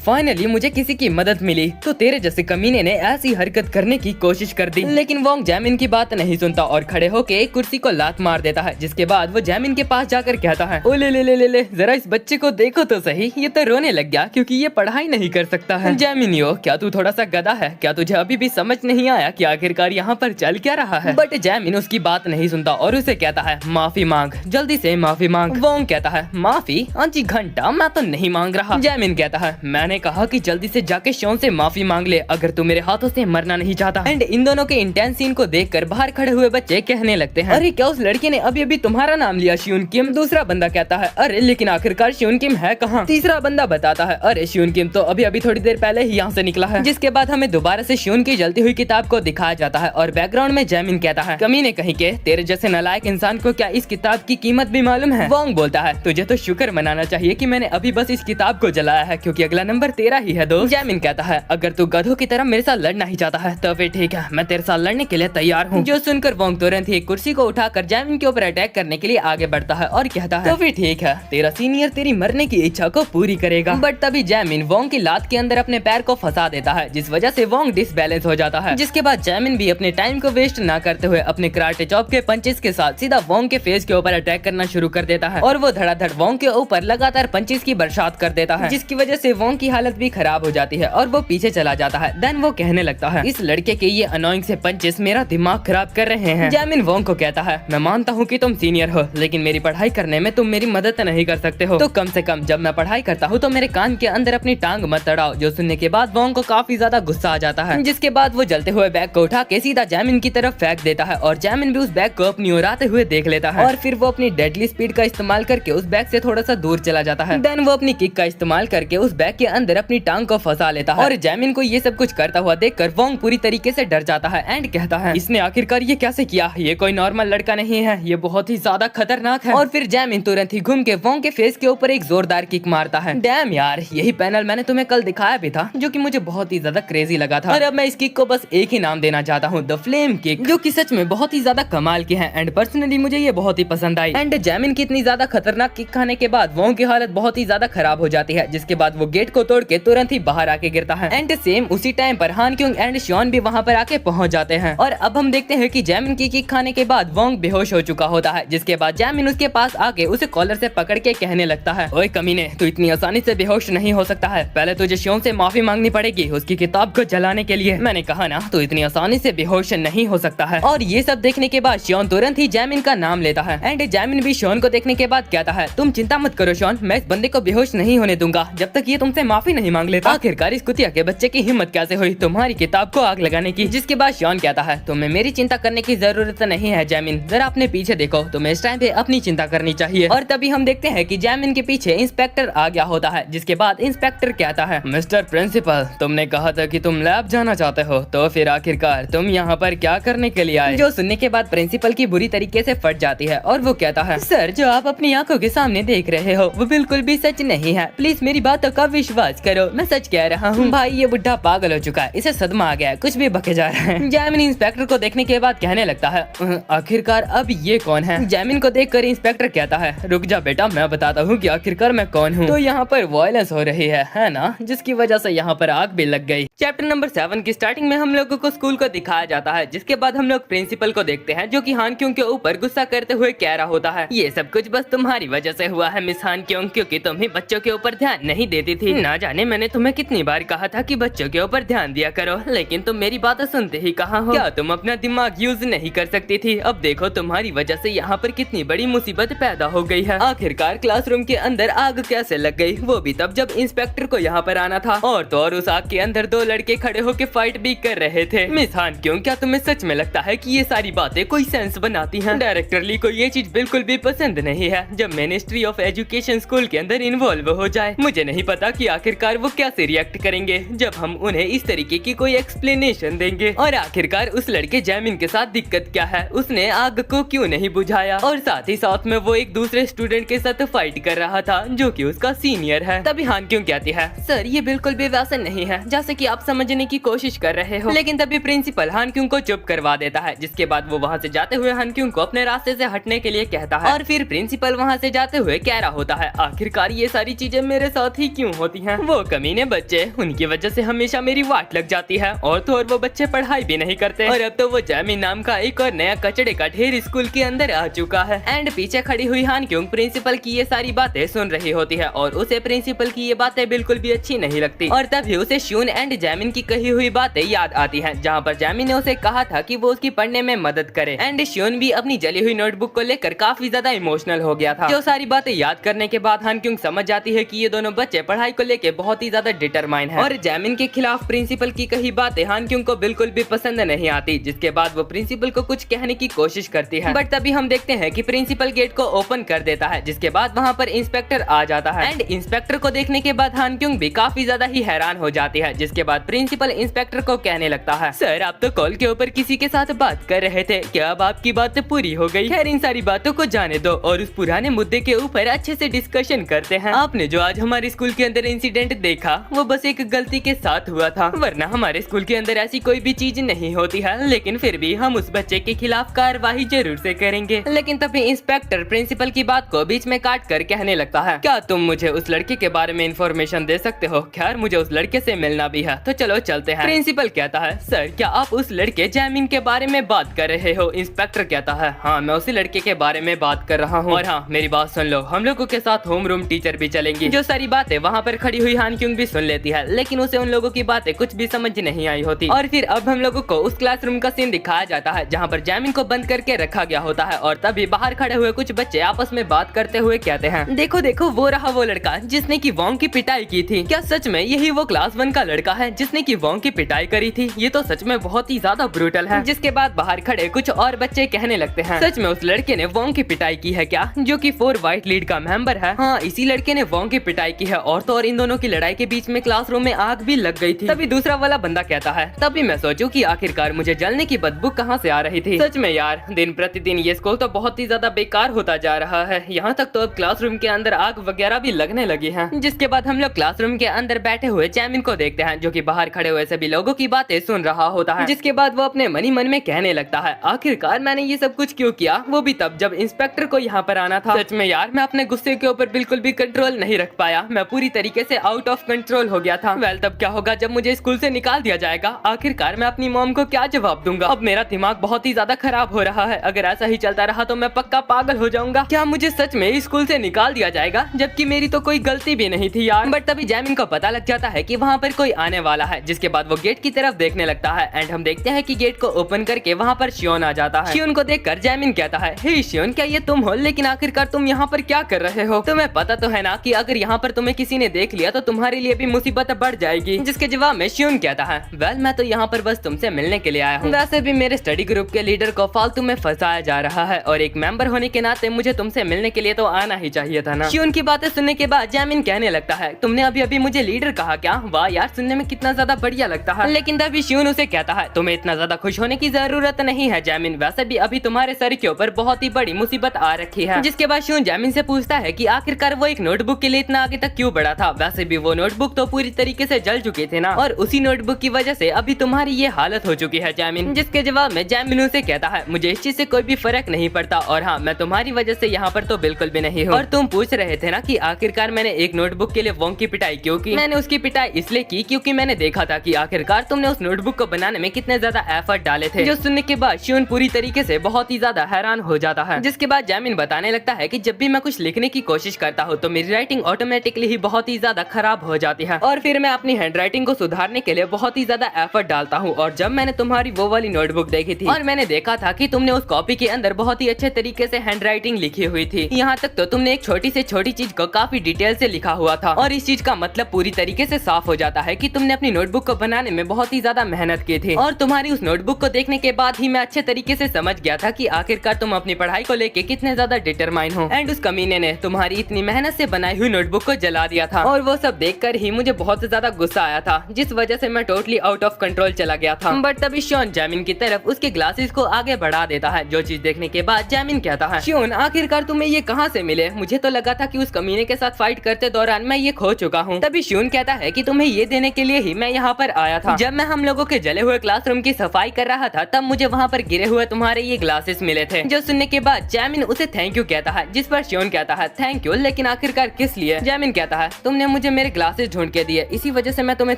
फाइनली मुझे किसी की मदद मिली तो तेरे जैसे कमीने ने ऐसी हरकत करने की कोशिश कर दी। लेकिन वोंग जैमिन की बात नहीं सुनता और खड़े होके एक कुर्सी को लात मार देता है। जिसके बाद वो जैमिन के पास जाकर कहता है, ओ ले जरा इस बच्चे को देखो तो सही, ये तो रोने लग गया क्योंकि ये पढ़ाई नहीं कर सकता है। जैमिन यो क्या तू थोड़ा सा गधा है? क्या तुझे अभी भी समझ नहीं आया कि आखिरकार यहाँ पर चल क्या रहा है? बट जैमिन उसकी बात नहीं सुनता और उसे कहता है, माफी मांग, जल्दी से माफी मांग। वोंग कहता है, माफी? जी घंटा मैं तो नहीं मांग रहा। जैमिन कहता है, मैंने कहा कि जल्दी से जाके शियोन से माफी मांग ले अगर तू मेरे हाथों से मरना नहीं चाहता। एंड इन दोनों के इंटेंस सीन को देखकर बाहर खड़े हुए बच्चे कहने लगते हैं, अरे क्या उस लड़के ने अभी अभी तुम्हारा नाम लिया शियोन किम? दूसरा बंदा कहता है, अरे लेकिन आखिरकार शियोन किम है कहाँ? तीसरा बंदा बताता है, अरे शियोन किम तो अभी अभी थोड़ी देर पहले ही यहाँ से निकला है। जिसके बाद हमें दोबारा से शियोन की जलती हुई किताब को दिखाया जाता है और बैकग्राउंड में जैमिन कहता है, कमीने कहीं के, तेरे जैसे नालायक इंसान को क्या इस किताब की कीमत भी मालूम है? वोंग बोलता है, तुझे तो शुक्र मनाना चाहिए कि मैंने अभी बस इस किताब को जलाया है क्योंकि अगला नंबर तेरा ही है दोस्त। जैमिन कहता है, अगर तू गधों की तरह मेरे साथ लड़ना ही चाहता है तो फिर ठीक है, मैं तेरे साथ लड़ने के लिए तैयार हूँ। जो सुनकर वोंग तुरंत ही एक कुर्सी को उठाकर जैमिन के ऊपर अटैक करने के लिए आगे बढ़ता है और कहता है, तो फिर ठीक है, तेरा सीनियर तेरी मरने की इच्छा को पूरी करेगा। बट तभी जैमिन वोंग की लात के अंदर अपने पैर को फंसा देता है जिस वजह से वोंग डिसबैलेंस हो जाता है। जिसके बाद जैमिन भी अपने टाइम को वेस्ट ना करते हुए अपने कराटे चॉप के पंचेस के साथ सीधा वोंग के फेस के ऊपर अटैक करना शुरू कर देता है और वो धड़ाधड़ वोंग के ऊपर लगातार पंचेस की बरसात कर देता है जिसकी वजह से वोंग की हालत भी खराब हो जाती है और वो पीछे चला जाता है। देन वो कहने लगता है, इस लड़के के ये अनोइंग से पंचेस मेरा दिमाग खराब कर रहे हैं। जैमिन वोंग को कहता है, मैं मानता हूँ कि तुम सीनियर हो लेकिन मेरी पढ़ाई करने में तुम मेरी मदद नहीं कर सकते हो, तो कम से कम जब मैं पढ़ाई करता हूँ तो मेरे कान के अंदर अपनी टांग मत अड़ाओ। जो सुनने के बाद वोंग को काफी ज्यादा गुस्सा आ जाता है। जिसके बाद वो जलते हुए बैग को उठा के सीधा जैमिन की तरफ फेंक देता है और जैमिन भी उस बैग को अपनी ओर आते हुए देख लेता है और फिर वो अपनी डेडली स्पीड का इस्तेमाल करके उस बैग से थोड़ा सा दूर चला जाता है। देन वो अपनी किक का इस्तेमाल करके उस बैग के अंदर अपनी टांग को फंसा लेता है और जैमिन को ये सब कुछ करता हुआ देखकर वोंग पूरी तरीके से डर जाता है एंड कहता है इसने आखिरकार ये कैसे किया, ये कोई नॉर्मल लड़का नहीं है, ये बहुत ही ज्यादा खतरनाक है। और फिर जैमिन तुरंत ही घूम के वोंग के फेस के ऊपर एक जोरदार किक मारता है। डैम यार, यही पैनल मैंने तुम्हें कल दिखाया भी था जो कि मुझे बहुत ही ज्यादा क्रेजी लगा था और अब मैं इस किक को बस एक ही नाम देना चाहता हूँ, द फ्लेम किक, जो कि सच में बहुत ही ज्यादा कमाल की है एंड पर्सनली मुझे ये बहुत ही पसंद आई। एंड जैमिन की इतनी ज्यादा खतरनाक किक खाने के बाद वोंग की हालत बहुत ही ज्यादा खराब हो जाती है, जिसके बाद वो गेट को तोड़ के तुरंत ही बाहर आके गिरता है। एंड सेम उसी टाइम पर हान क्योंग एंड श्योन भी वहाँ पर आके पहुँच जाते हैं और अब हम देखते हैं कि जैमिन की किक खाने के बाद वोंग बेहोश हो चुका होता है, जिसके बाद जैमिन उसके पास आके उसे कॉलर से पकड़ के कहने लगता है ओए कमीने, तू इतनी आसानी से बेहोश नहीं हो सकता है, पहले तुझे श्योन से माफी मांगनी पड़ेगी उसकी किताब को जलाने के लिए। मैंने कहा ना, तू इतनी आसानी से बेहोश नहीं हो सकता है। और ये सब देखने के बाद श्योन तुरंत ही जैमिन का नाम लेता है एंड जैमिन भी श्योन को देखने के बाद कहता है तुम चिंता मत करो श्योन, मैं इस बंदे को बेहोश नहीं होने दूंगा जब तक ये तुमसे माफी नहीं मांग लेता। आखिरकार इस कुतिया के बच्चे की हिम्मत कैसे हुई तुम्हारी किताब को आग लगाने की। जिसके बाद श्योन कहता है तुम्हें मेरी चिंता करने की जरूरत नहीं है जैमिन, जरा अपने पीछे देखो, तुम्हें इस टाइम पे अपनी चिंता करनी चाहिए। और तभी हम देखते हैं कि जैमिन के पीछे इंस्पेक्टर आ गया होता है, जिसके बाद इंस्पेक्टर कहता है मिस्टर प्रिंसिपल, तुमने कहा था कि तुम लैब जाना चाहते हो, तो फिर आखिरकार तुम यहाँ पर क्या करने के लिए आए। जो सुनने के बाद प्रिंसिपल की बुरी तरीके से फट जाती है और वो कहता है सर, जो आप अपनी आंखों के सामने देख रहे हो वो बिल्कुल भी सच नहीं है, प्लीज मेरी बातों का विश्वास करो, मैं सच कह रहा हूँ। भाई ये बुढ़ा पागल हो चुका है, इसे सदमा आ गया है, कुछ भी बके जा रहा है। जैमिन इंस्पेक्टर को देखने के बाद कहने लगता है आखिरकार अब ये कौन है। जैमिन को देखकर इंस्पेक्टर कहता है रुक जा बेटा, मैं बताता हूँ कि आखिरकार मैं कौन हूँ। तो यहाँ पर वायलेंस हो रही है ना, जिसकी वजह से यहाँ पर आग भी लग गई। चैप्टर नंबर 7 की स्टार्टिंग में हम लोगों को स्कूल को दिखाया जाता है, जिसके बाद हम लोग प्रिंसिपल को देखते हैं जो कि हान क्योंग के ऊपर गुस्सा करते हुए कह रहा होता है ये सब कुछ बस तुम्हारी वजह से हुआ है मिस हान क्योंग, क्योंकि तुम ही बच्चों के ऊपर ध्यान नहीं देती थी। ना जाने मैंने तुम्हें कितनी बार कहा था कि बच्चों के ऊपर ध्यान दिया करो, लेकिन तुम मेरी बातें सुनते ही कहाँ हो। क्या तुम अपना दिमाग यूज नहीं कर सकती थी? अब देखो तुम्हारी वजह से यहाँ पर कितनी बड़ी मुसीबत पैदा हो गई है। आखिरकार क्लासरूम के अंदर आग कैसे लग गई, वो भी तब जब इंस्पेक्टर को यहाँ पर आना था। और तो और उस आग के अंदर दो लड़के खड़े होकर फाइट भी कर रहे थे। मिस हान क्यों, क्या तुम्हें सच में लगता है कि ये सारी बातें कोई सेंस बनाती हैं? डायरेक्टर ली को ये चीज बिल्कुल भी पसंद नहीं है जब मिनिस्ट्री ऑफ एजुकेशन स्कूल के अंदर इन्वॉल्व हो जाए। मुझे नहीं पता कि आखिरकार वो कैसे रिएक्ट करेंगे जब हम उन्हें इस तरीके की कोई एक्सप्लेनेशन देंगे। और आखिरकार उस लड़के जैमिन के साथ दिक्कत क्या है, उसने आग को क्यों नहीं बुझाया, और साथ ही साथ में वो एक दूसरे स्टूडेंट के साथ फाइट कर रहा था जो कि उसका सीनियर है। तभी हान क्यों कहती है सर ये बिल्कुल भी वैसा नहीं है जैसे कि आप समझने की कोशिश कर रहे हो। लेकिन तभी प्रिंसिपल हान क्यों को चुप करवा देता है, जिसके बाद वो वहाँ से जाते हुए हान क्यों को अपने रास्ते से हटने के लिए कहता है। और फिर प्रिंसिपल वहाँ से जाते हुए कह रहा होता है आखिरकार ये सारी चीजें मेरे साथ ही क्यों होती हैं? वो कमीने बच्चे, उनकी वजह से हमेशा मेरी वाट लग जाती है। और तो और वो बच्चे पढ़ाई भी नहीं करते। और अब तो वो जैमिन नाम का एक और नया कचड़े का ढेर स्कूल के अंदर आ चुका है। एंड पीछे खड़ी हुई हान क्यों प्रिंसिपल की ये सारी बातें सुन रही होती है और उसे प्रिंसिपल की ये बातें बिल्कुल भी अच्छी नहीं लगती। और तभी उसे श्यून एंड जैमिन की कही हुई बातें याद आती हैं, जहाँ पर जैमिन ने उसे कहा था कि वो उसकी पढ़ने में मदद करे। एंड श्यून भी अपनी जली हुई नोटबुक को लेकर काफी ज्यादा इमोशनल हो गया था। जो सारी बातें याद करने के बाद हान क्यों समझ जाती है कि ये दोनों बच्चे पढ़ाई को लेकर बहुत ही ज्यादा डिटरमाइन है। और जैमिन के खिलाफ प्रिंसिपल की कही बातें हान क्यों को बिल्कुल भी पसंद नहीं आती, जिसके बाद वो प्रिंसिपल को कुछ कहने की कोशिश करती है। बट तभी हम देखते हैं कि प्रिंसिपल गेट को ओपन कर देता है, जिसके बाद वहाँ पर इंस्पेक्टर आ जाता है। एंड इंस्पेक्टर को देखने के बाद हान क्यों भी काफी ज्यादा ही हैरान हो जाती है, जिसके बाद प्रिंसिपल इंस्पेक्टर को कहने लगता है सर आप तो कॉल के ऊपर किसी के साथ बात कर रहे थे, क्या अब आपकी बात पूरी हो गई? खैर इन सारी बातों को जाने दो और उस पुराने मुद्दे के ऊपर अच्छे से डिस्कशन करते हैं। आपने जो आज हमारे स्कूल के अंदर इंसिडेंट देखा वो बस एक गलती के साथ हुआ था, वरना हमारे स्कूल के अंदर ऐसी कोई भी चीज नहीं होती है। लेकिन फिर भी हम उस बच्चे के खिलाफ कार्रवाई जरूर से करेंगे। लेकिन तभी इंस्पेक्टर प्रिंसिपल की बात को बीच में काट कर कहने लगता है क्या तुम मुझे उस लड़के के बारे में इंफॉर्मेशन दे सकते हो? खैर मुझे उस लड़के से मिलना भी है, तो चलो चलते हैं। प्रिंसिपल कहता है सर क्या आप उस लड़के जैमिन के बारे में बात कर रहे हो? इंस्पेक्टर कहता है हाँ मैं उसी लड़के के बारे में बात कर रहा हूँ। और हाँ मेरी बात सुन लो, हम लोगों के साथ होम रूम टीचर भी चलेंगी। जो सारी बातें वहाँ पर खड़ी हुई हान क्यों भी सुन लेती है, लेकिन उसे उन लोगों की बातें कुछ भी समझ नहीं आई होती। और फिर अब हम लोगों को उस क्लासरूम का सीन दिखाया जाता है जहाँ पर जैमिन को बंद करके रखा गया होता है। और तभी बाहर खड़े हुए कुछ बच्चे आपस में बात करते हुए कहते हैं देखो देखो वो रहा वो लड़का जिसने की वोंग की पिटाई की थी। क्या सच में यही वो क्लास 1 का लड़का है जिसने की वोंग की पिटाई करी थी? ये तो सच में बहुत ही ज्यादा ब्रूटल है। जिसके बाद बाहर खड़े कुछ और बच्चे कहने लगते हैं सच में उस लड़के ने वोंग की पिटाई की है क्या, जो कि 4 वाइट लीड का मेंबर है? हाँ इसी लड़के ने वोंग की पिटाई की है। और तो और इन दोनों दोनों की लड़ाई के बीच में क्लासरूम में आग भी लग गई थी। तभी दूसरा वाला बंदा कहता है, तभी मैं सोचूं कि आखिरकार मुझे जलने की बदबू कहां से आ रही थी। सच में यार, दिन प्रतिदिन ये स्कूल तो बहुत ही ज्यादा बेकार होता जा रहा है। यहाँ तक तो अब क्लासरूम के अंदर आग वगैरह भी लगने लगी है। जिसके बाद हम लोग क्लासरूम के अंदर बैठे हुए जैमिन को देखते हैं, जो कि बाहर खड़े हुए सभी लोगों की बातें सुन रहा होता है। जिसके बाद वो अपने मन ही मन में कहने लगता है, आखिरकार मैंने ये सब कुछ क्यों किया, वो भी तब जब इंस्पेक्टर को यहाँ पर आना था। सच में यार, मैं अपने गुस्से के ऊपर बिल्कुल भी कंट्रोल नहीं रख पाया। मैं पूरी तरीके से आउट ऑफ कंट्रोल हो गया था। वेल, तब क्या होगा जब मुझे स्कूल से निकाल दिया जाएगा। आखिरकार मैं अपनी मॉम को क्या जवाब दूंगा। अब मेरा दिमाग बहुत ही ज्यादा खराब हो रहा है। अगर ऐसा ही चलता रहा तो मैं पक्का पागल हो जाऊंगा। क्या मुझे सच में स्कूल से निकाल दिया जाएगा, जबकि मेरी तो कोई गलती भी नहीं थी यार। बट तभी जैमिन को पता लग जाता है कि वहाँ पर कोई आने वाला है। जिसके बाद वो गेट की तरफ देखने लगता है एंड हम देखते हैं कि गेट को ओपन करके वहाँ पर शियोन आ जाता है। शियोन को देखकर जैमिन कहता है, हे शियोन, क्या ये तुम हो? लेकिन आखिरकार तुम यहाँ पर क्या कर रहे हो? तुम्हें पता तो है ना कि अगर यहाँ पर तुम्हें किसी ने देख लिया तो तुम्हारे लिए भी मुसीबत बढ़ जाएगी। जिसके जवाब में शियोन कहता है, वेल, मैं तो यहाँ पर बस तुमसे मिलने के लिए आया हूँ। वैसे भी मेरे स्टडी ग्रुप के लीडर को फालतू में फंसाया जा रहा है और एक मेंबर होने के नाते मुझे तुमसे मिलने के लिए तो आना ही चाहिए था ना। शियोन की बातें सुनने के बाद जैमिन कहने लगता है, तुमने अभी अभी मुझे लीडर कहा क्या? वाह यार, सुनने में कितना ज्यादा बढ़िया लगता है। लेकिन तभी शियोन उसे कहता है, तुम्हें इतना ज्यादा खुश होने की जरूरत नहीं है जैमिन। वैसे भी अभी तुम्हारे सर के ऊपर बहुत ही बड़ी मुसीबत आ रखी है। जिसके बाद शियोन जैमिन से पूछता है कि आखिरकार वो एक नोटबुक के लिए इतना आगे तक क्यों बढ़ा था। वैसे भी वो नोटबुक तो पूरी तरीके से जल चुके थे ना, और उसी नोटबुक की वजह से अभी तुम्हारी ये हालत हो चुकी है जैमिन। जिसके जवाब में जैमिन उसे कहता है, मुझे इस चीज से कोई भी फर्क नहीं पड़ता, और हाँ, मैं तुम्हारी वजह से यहाँ पर तो बिल्कुल भी नहीं हूँ। और तुम पूछ रहे थे ना कि आखिरकार मैंने एक नोटबुक के लिए वोंग की पिटाई क्यों की। मैंने उसकी पिटाई इसलिए की क्योंकि मैंने देखा था कि आखिरकार तुमने उस नोटबुक को बनाने में कितने ज्यादा एफर्ट डाले थे। जो सुनने के बाद शियोन पूरी तरीके से बहुत ही ज्यादा हैरान हो जाता है। जिसके बाद जैमिन बताने लगता है कि जब भी मैं कुछ लिखने की कोशिश करता हूँ तो मेरी राइटिंग ऑटोमेटिकली ही बहुत ही ज्यादा खराब हो जाती है, और फिर मैं अपनी हैंड राइटिंग को सुधारने के लिए बहुत ही ज्यादा एफर्ट डालता हूँ। और जब मैंने तुम्हारी वो वाली नोटबुक देखी थी और मैंने देखा था कि तुमने उस कॉपी के अंदर बहुत ही अच्छे तरीके से हैंड राइटिंग लिखी हुई थी। यहाँ तक तो तुमने एक छोटी से छोटी चीज को काफी डिटेल से लिखा हुआ था, और इस चीज का मतलब पूरी तरीके से साफ हो जाता है कि तुमने अपनी नोटबुक को बनाने में बहुत ही ज्यादा मेहनत की थी। और तुम्हारी उस नोटबुक को देखने के बाद ही मैं अच्छे तरीके से समझ गया था कि आखिरकार तुम अपनी पढ़ाई को लेके कितने ज्यादा डिटरमाइन हो। एंड उस कमीने ने तुम्हारी इतनी मेहनत से बनाई हुई नोटबुक को जला दिया था, और वो सब देखकर ही मुझे बहुत ज्यादा गुस्सा आया था, जिस वजह से मैं टोटली आउट ऑफ कंट्रोल चला गया था। बट तभी शियोन जैमिन की तरफ उसके ग्लासेस को आगे बढ़ा देता है। जो चीज देखने के बाद जैमिन कहता है, शियोन, आखिरकार तुम्हें ये कहाँ से मिले? मुझे तो लगा था कि उस कमीने के साथ फाइट करते दौरान मैं ये खो चुका हूँ। तभी शियोन कहता है कि तुम्हें ये देने के लिए ही मैं यहाँ पर आया था। जब मैं हम लोगों के जले हुए क्लासरूम की सफाई कर रहा था तब मुझे वहाँ पर गिरे हुए तुम्हारे ये ग्लासेस मिले थे। जो सुनने के बाद जैमिन उसे थैंक यू कहता है, जिस पर शियोन कहता है, थैंक यू, लेकिन आखिरकार किस लिए? जैमिन कहता है, तुमने मुझे मेरे ग्लासेस ढूंढ के दिए, इसी वजह से मैं तुम्हें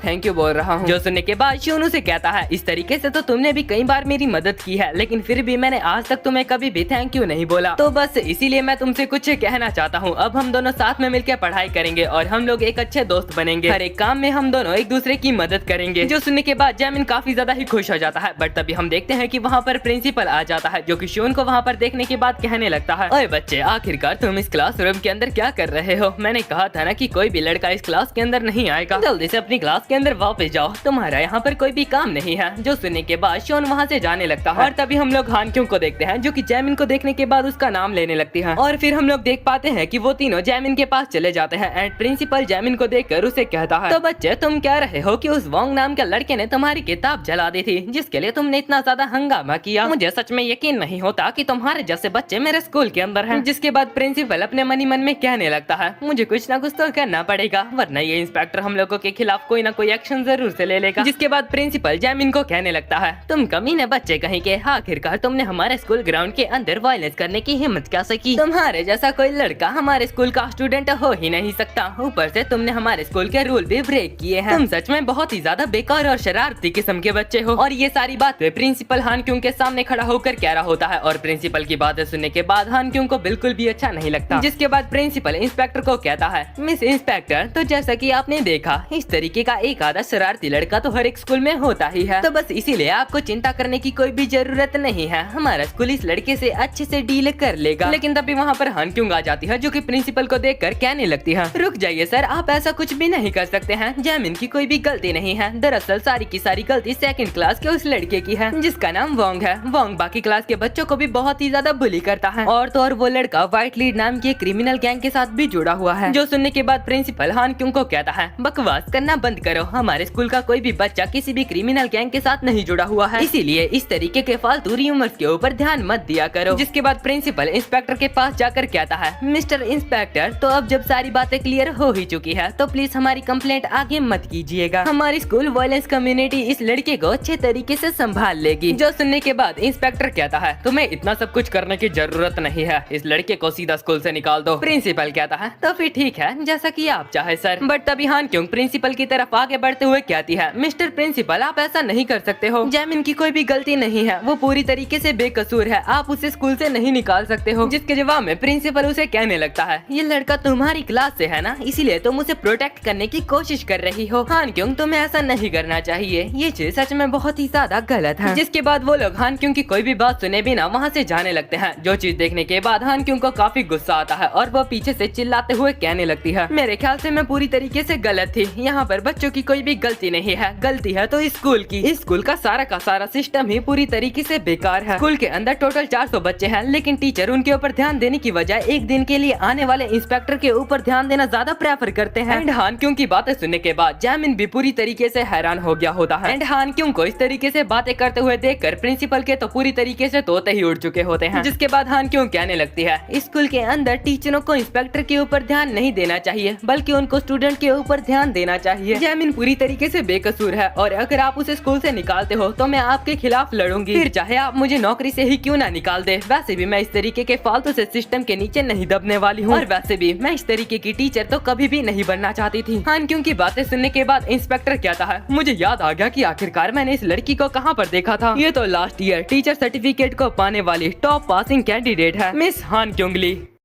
थैंक यू बोल रहा हूँ। जो सुनने के बाद शियोन उसे कहता है, इस तरीके से तो तुमने भी कई बार मेरी मदद की है, लेकिन फिर भी मैंने आज तक तुम्हें कभी भी थैंक यू नहीं बोला, तो बस इसीलिए मैं तुमसे कुछ कहना चाहता हूँ। अब हम दोनों साथ में मिलकर पढ़ाई करेंगे और हम लोग एक अच्छे दोस्त बनेंगे। हर एक काम में हम दोनों एक दूसरे की मदद करेंगे। जो सुनने के बाद जैमिन काफी ज्यादा ही खुश हो जाता है। बट तभी हम देखते हैं कि वहाँ पर प्रिंसिपल आ जाता है, जो कि शियोन को वहाँ पर देखने के बाद कहने लगता है, ओए बच्चे, आखिरकार तुम इस क्लासरूम के अंदर क्या कर रहे हो? मैंने कहा था ना कि कोई भी लड़का इस क्लास के अंदर नहीं आएगा। जल्दी से अपनी क्लास के अंदर वापस जाओ, तुम्हारा यहाँ पर कोई भी काम नहीं है। जो सुनने के बाद शियोन वहाँ से जाने लगता है, और तभी हम लोग हान क्यों को देखते हैं, जो कि जैमिन को देखने के बाद उसका नाम लेने लगती है। और फिर हम लोग देख पाते हैं कि वो तीनों जैमिन के पास चले जाते हैं एंड प्रिंसिपल जैमिन को देखकर उसे कहता है, तो बच्चे, तुम कह रहे हो कि उस वोंग नाम के लड़के ने तुम्हारी किताब जला दी थी, जिसके लिए तुमने इतना ज्यादा हंगामा किया। मुझे सच में यकीन नहीं होता कि तुम्हारे जैसे बच्चे मेरे स्कूल के अंदर हैं। जिसके बाद प्रिंसिपल अपने मन ही मन में कहने लगता है, मुझे कुछ ना कुछ तो करना पड़ेगा, वरना ये इंस्पेक्टर हम लोगों के खिलाफ कोई ना कोई एक्शन जरूर से ले लेगा। जिसके बाद प्रिंसिपल जैमिन को कहने लगता है, तुम कमीने बच्चे कहीं के, आखिरकार तुमने हमारे स्कूल ग्राउंड के अंदर वायलेंस करने की हिम्मत कैसे की? तुम्हारे जैसा कोई लड़का हमारे स्कूल का स्टूडेंट हो ही नहीं सकता। ऊपर से तुमने हमारे स्कूल के रूल भी ब्रेक किए हैं। तुम सच में बहुत ही ज्यादा बेकार और शरारती किस्म के बच्चे हो। और ये सारी बातें प्रिंसिपल हान क्यों के सामने खड़ा होकर कह रहा होता है, और प्रिंसिपल की बातें सुनने के बाद हान क्यों को बिल्कुल भी अच्छा नहीं लगता। जिसके बाद प्रिंसिपल इंस्पेक्टर को कहता है, मिस इंस्पेक्टर, तो जैसा कि आपने देखा, इस तरीके का एक आधा शरारती लड़का तो हर एक स्कूल में होता ही है, तो बस इसीलिए आपको चिंता करने की कोई भी जरूरत नहीं है। हमारा स्कूल इस लड़के से अच्छे से डील कर लेगा। लेकिन तभी वहाँ पर हान क्यों आ जाती है, जो कि प्रिंसिपल को देखकर कहने लगती है, रुक जाइए सर, आप ऐसा कुछ भी नहीं कर सकते हैं। जैमिन की कोई भी गलती नहीं है। दरअसल सारी की सारी गलती सेकंड क्लास के उस लड़के की है, जिसका नाम वोंग है। वोंग बाकी क्लास के बच्चों को भी बहुत ही ज्यादा बुली करता है, और तो और वो लड़का व्हाइट लीड नाम की क्रिमिनल गैंग के साथ भी जुड़ा हुआ है। जो सुनने के बाद प्रिंसिपल हान क्योंग को कहता है, बकवास करना बंद करो, हमारे स्कूल का कोई भी बच्चा किसी भी क्रिमिनल गैंग के साथ नहीं जुड़ा हुआ है, इसीलिए इस तरीके के फालतू रूमर्स के ऊपर ध्यान मत दिया करो। जिसके बाद प्रिंसिपल इंस्पेक्टर के पास जाकर कहता है, मिस्टर इंस्पेक्टर, तो अब जब सारी बातें क्लियर हो ही चुकी है तो प्लीज हमारी कंप्लेंट आगे मत कीजिएगा, हमारी स्कूल वायलेंस कम्युनिटी इस लड़के को अच्छे तरीके से संभाल लेगी। जो सुनने के बाद इंस्पेक्टर कहता है, तुम्हें इतना सब कुछ करने की जरूरत नहीं है, इस लड़के को सीधा स्कूल से निकाल दो। प्रिंसिपल कहता है, तो फिर ठीक है, जैसा कि आप चाहे सर। बट तभी हान क्योंग प्रिंसिपल की तरफ आगे बढ़ते हुए कहती है, मिस्टर प्रिंसिपल, आप ऐसा नहीं कर सकते हो, जैमिन की कोई भी गलती नहीं है, वो पूरी तरीके से बेकसूर है, आप उसे स्कूल से नहीं निकाल सकते हो। जिसके जवाब में प्रिंसिपल उसे कहने लगता है, ये लड़का तुम्हारी क्लास से है ना, इसीलिए तुम उसे प्रोटेक्ट करने की कोशिश कर रही हो। हान क्योंग, तुम्हें ऐसा नहीं करना चाहिए, ये चीज सच में बहुत ही ज्यादा गलत है। जिसके बाद वो लोग हान क्योंग की कोई भी बात सुने बिना वहाँ से जाने लगते हैं। जो चीज देखने के बाद हान क्योंग को काफी गुस्सा आता है और वो पीछे से चिल्लाते हुए कहने लगती है, मेरे ख्याल से मैं पूरी तरीके से गलत थी, यहाँ पर बच्चों की कोई भी गलती नहीं है, गलती है तो स्कूल की। इस स्कूल का सारा सिस्टम ही पूरी तरीके से बेकार है। स्कूल के अंदर टोटल 400 बच्चे हैं, लेकिन टीचर उनके ऊपर ध्यान देने की बजाय एक दिन के लिए आने वाले इंस्पेक्टर के ऊपर ध्यान देना ज्यादा प्रेफर करते हैं। एंड हान क्योंग की बातें सुनने के बाद जैमिन भी पूरी तरीके से हैरान हो गया होता है। एंड हान क्योंग को इस तरीके से बातें करते हुए देखकर प्रिंसिपल के तो पूरी तरीके से तोते ही उड़ चुके होते हैं। जिसके बाद हान क्योंग कहने लगती है, स्कूल के अंदर टीचरों को इंस्पेक्टर के ऊपर ध्यान नहीं देना चाहिए, बल्कि उनको स्टूडेंट के ऊपर ध्यान देना चाहिए। जैमिन पूरी तरीके से बेकसूर है और अगर आप उसे स्कूल से निकालते हो तो मैं आपके खिलाफ लड़ूंगी, फिर चाहे आप मुझे नौकरी से ही क्यों ना निकाल दे। वैसे भी मैं इस तरीके के फालतू से सिस्टम के नीचे नहीं दबने वाली हूँ, और वैसे भी मैं इस तरीके की टीचर तो कभी भी नहीं बनना चाहती थी। हान क्योंग की बातें सुनने के बाद इंस्पेक्टर कहता है, मुझे याद आ गया कि आखिरकार मैंने इस लड़की को कहाँ पर देखा था, ये तो लास्ट ईयर टीचर सर्टिफिकेट को पाने वाली टॉप पासिंग कैंडिडेट है, मिस हान क्योंग ली।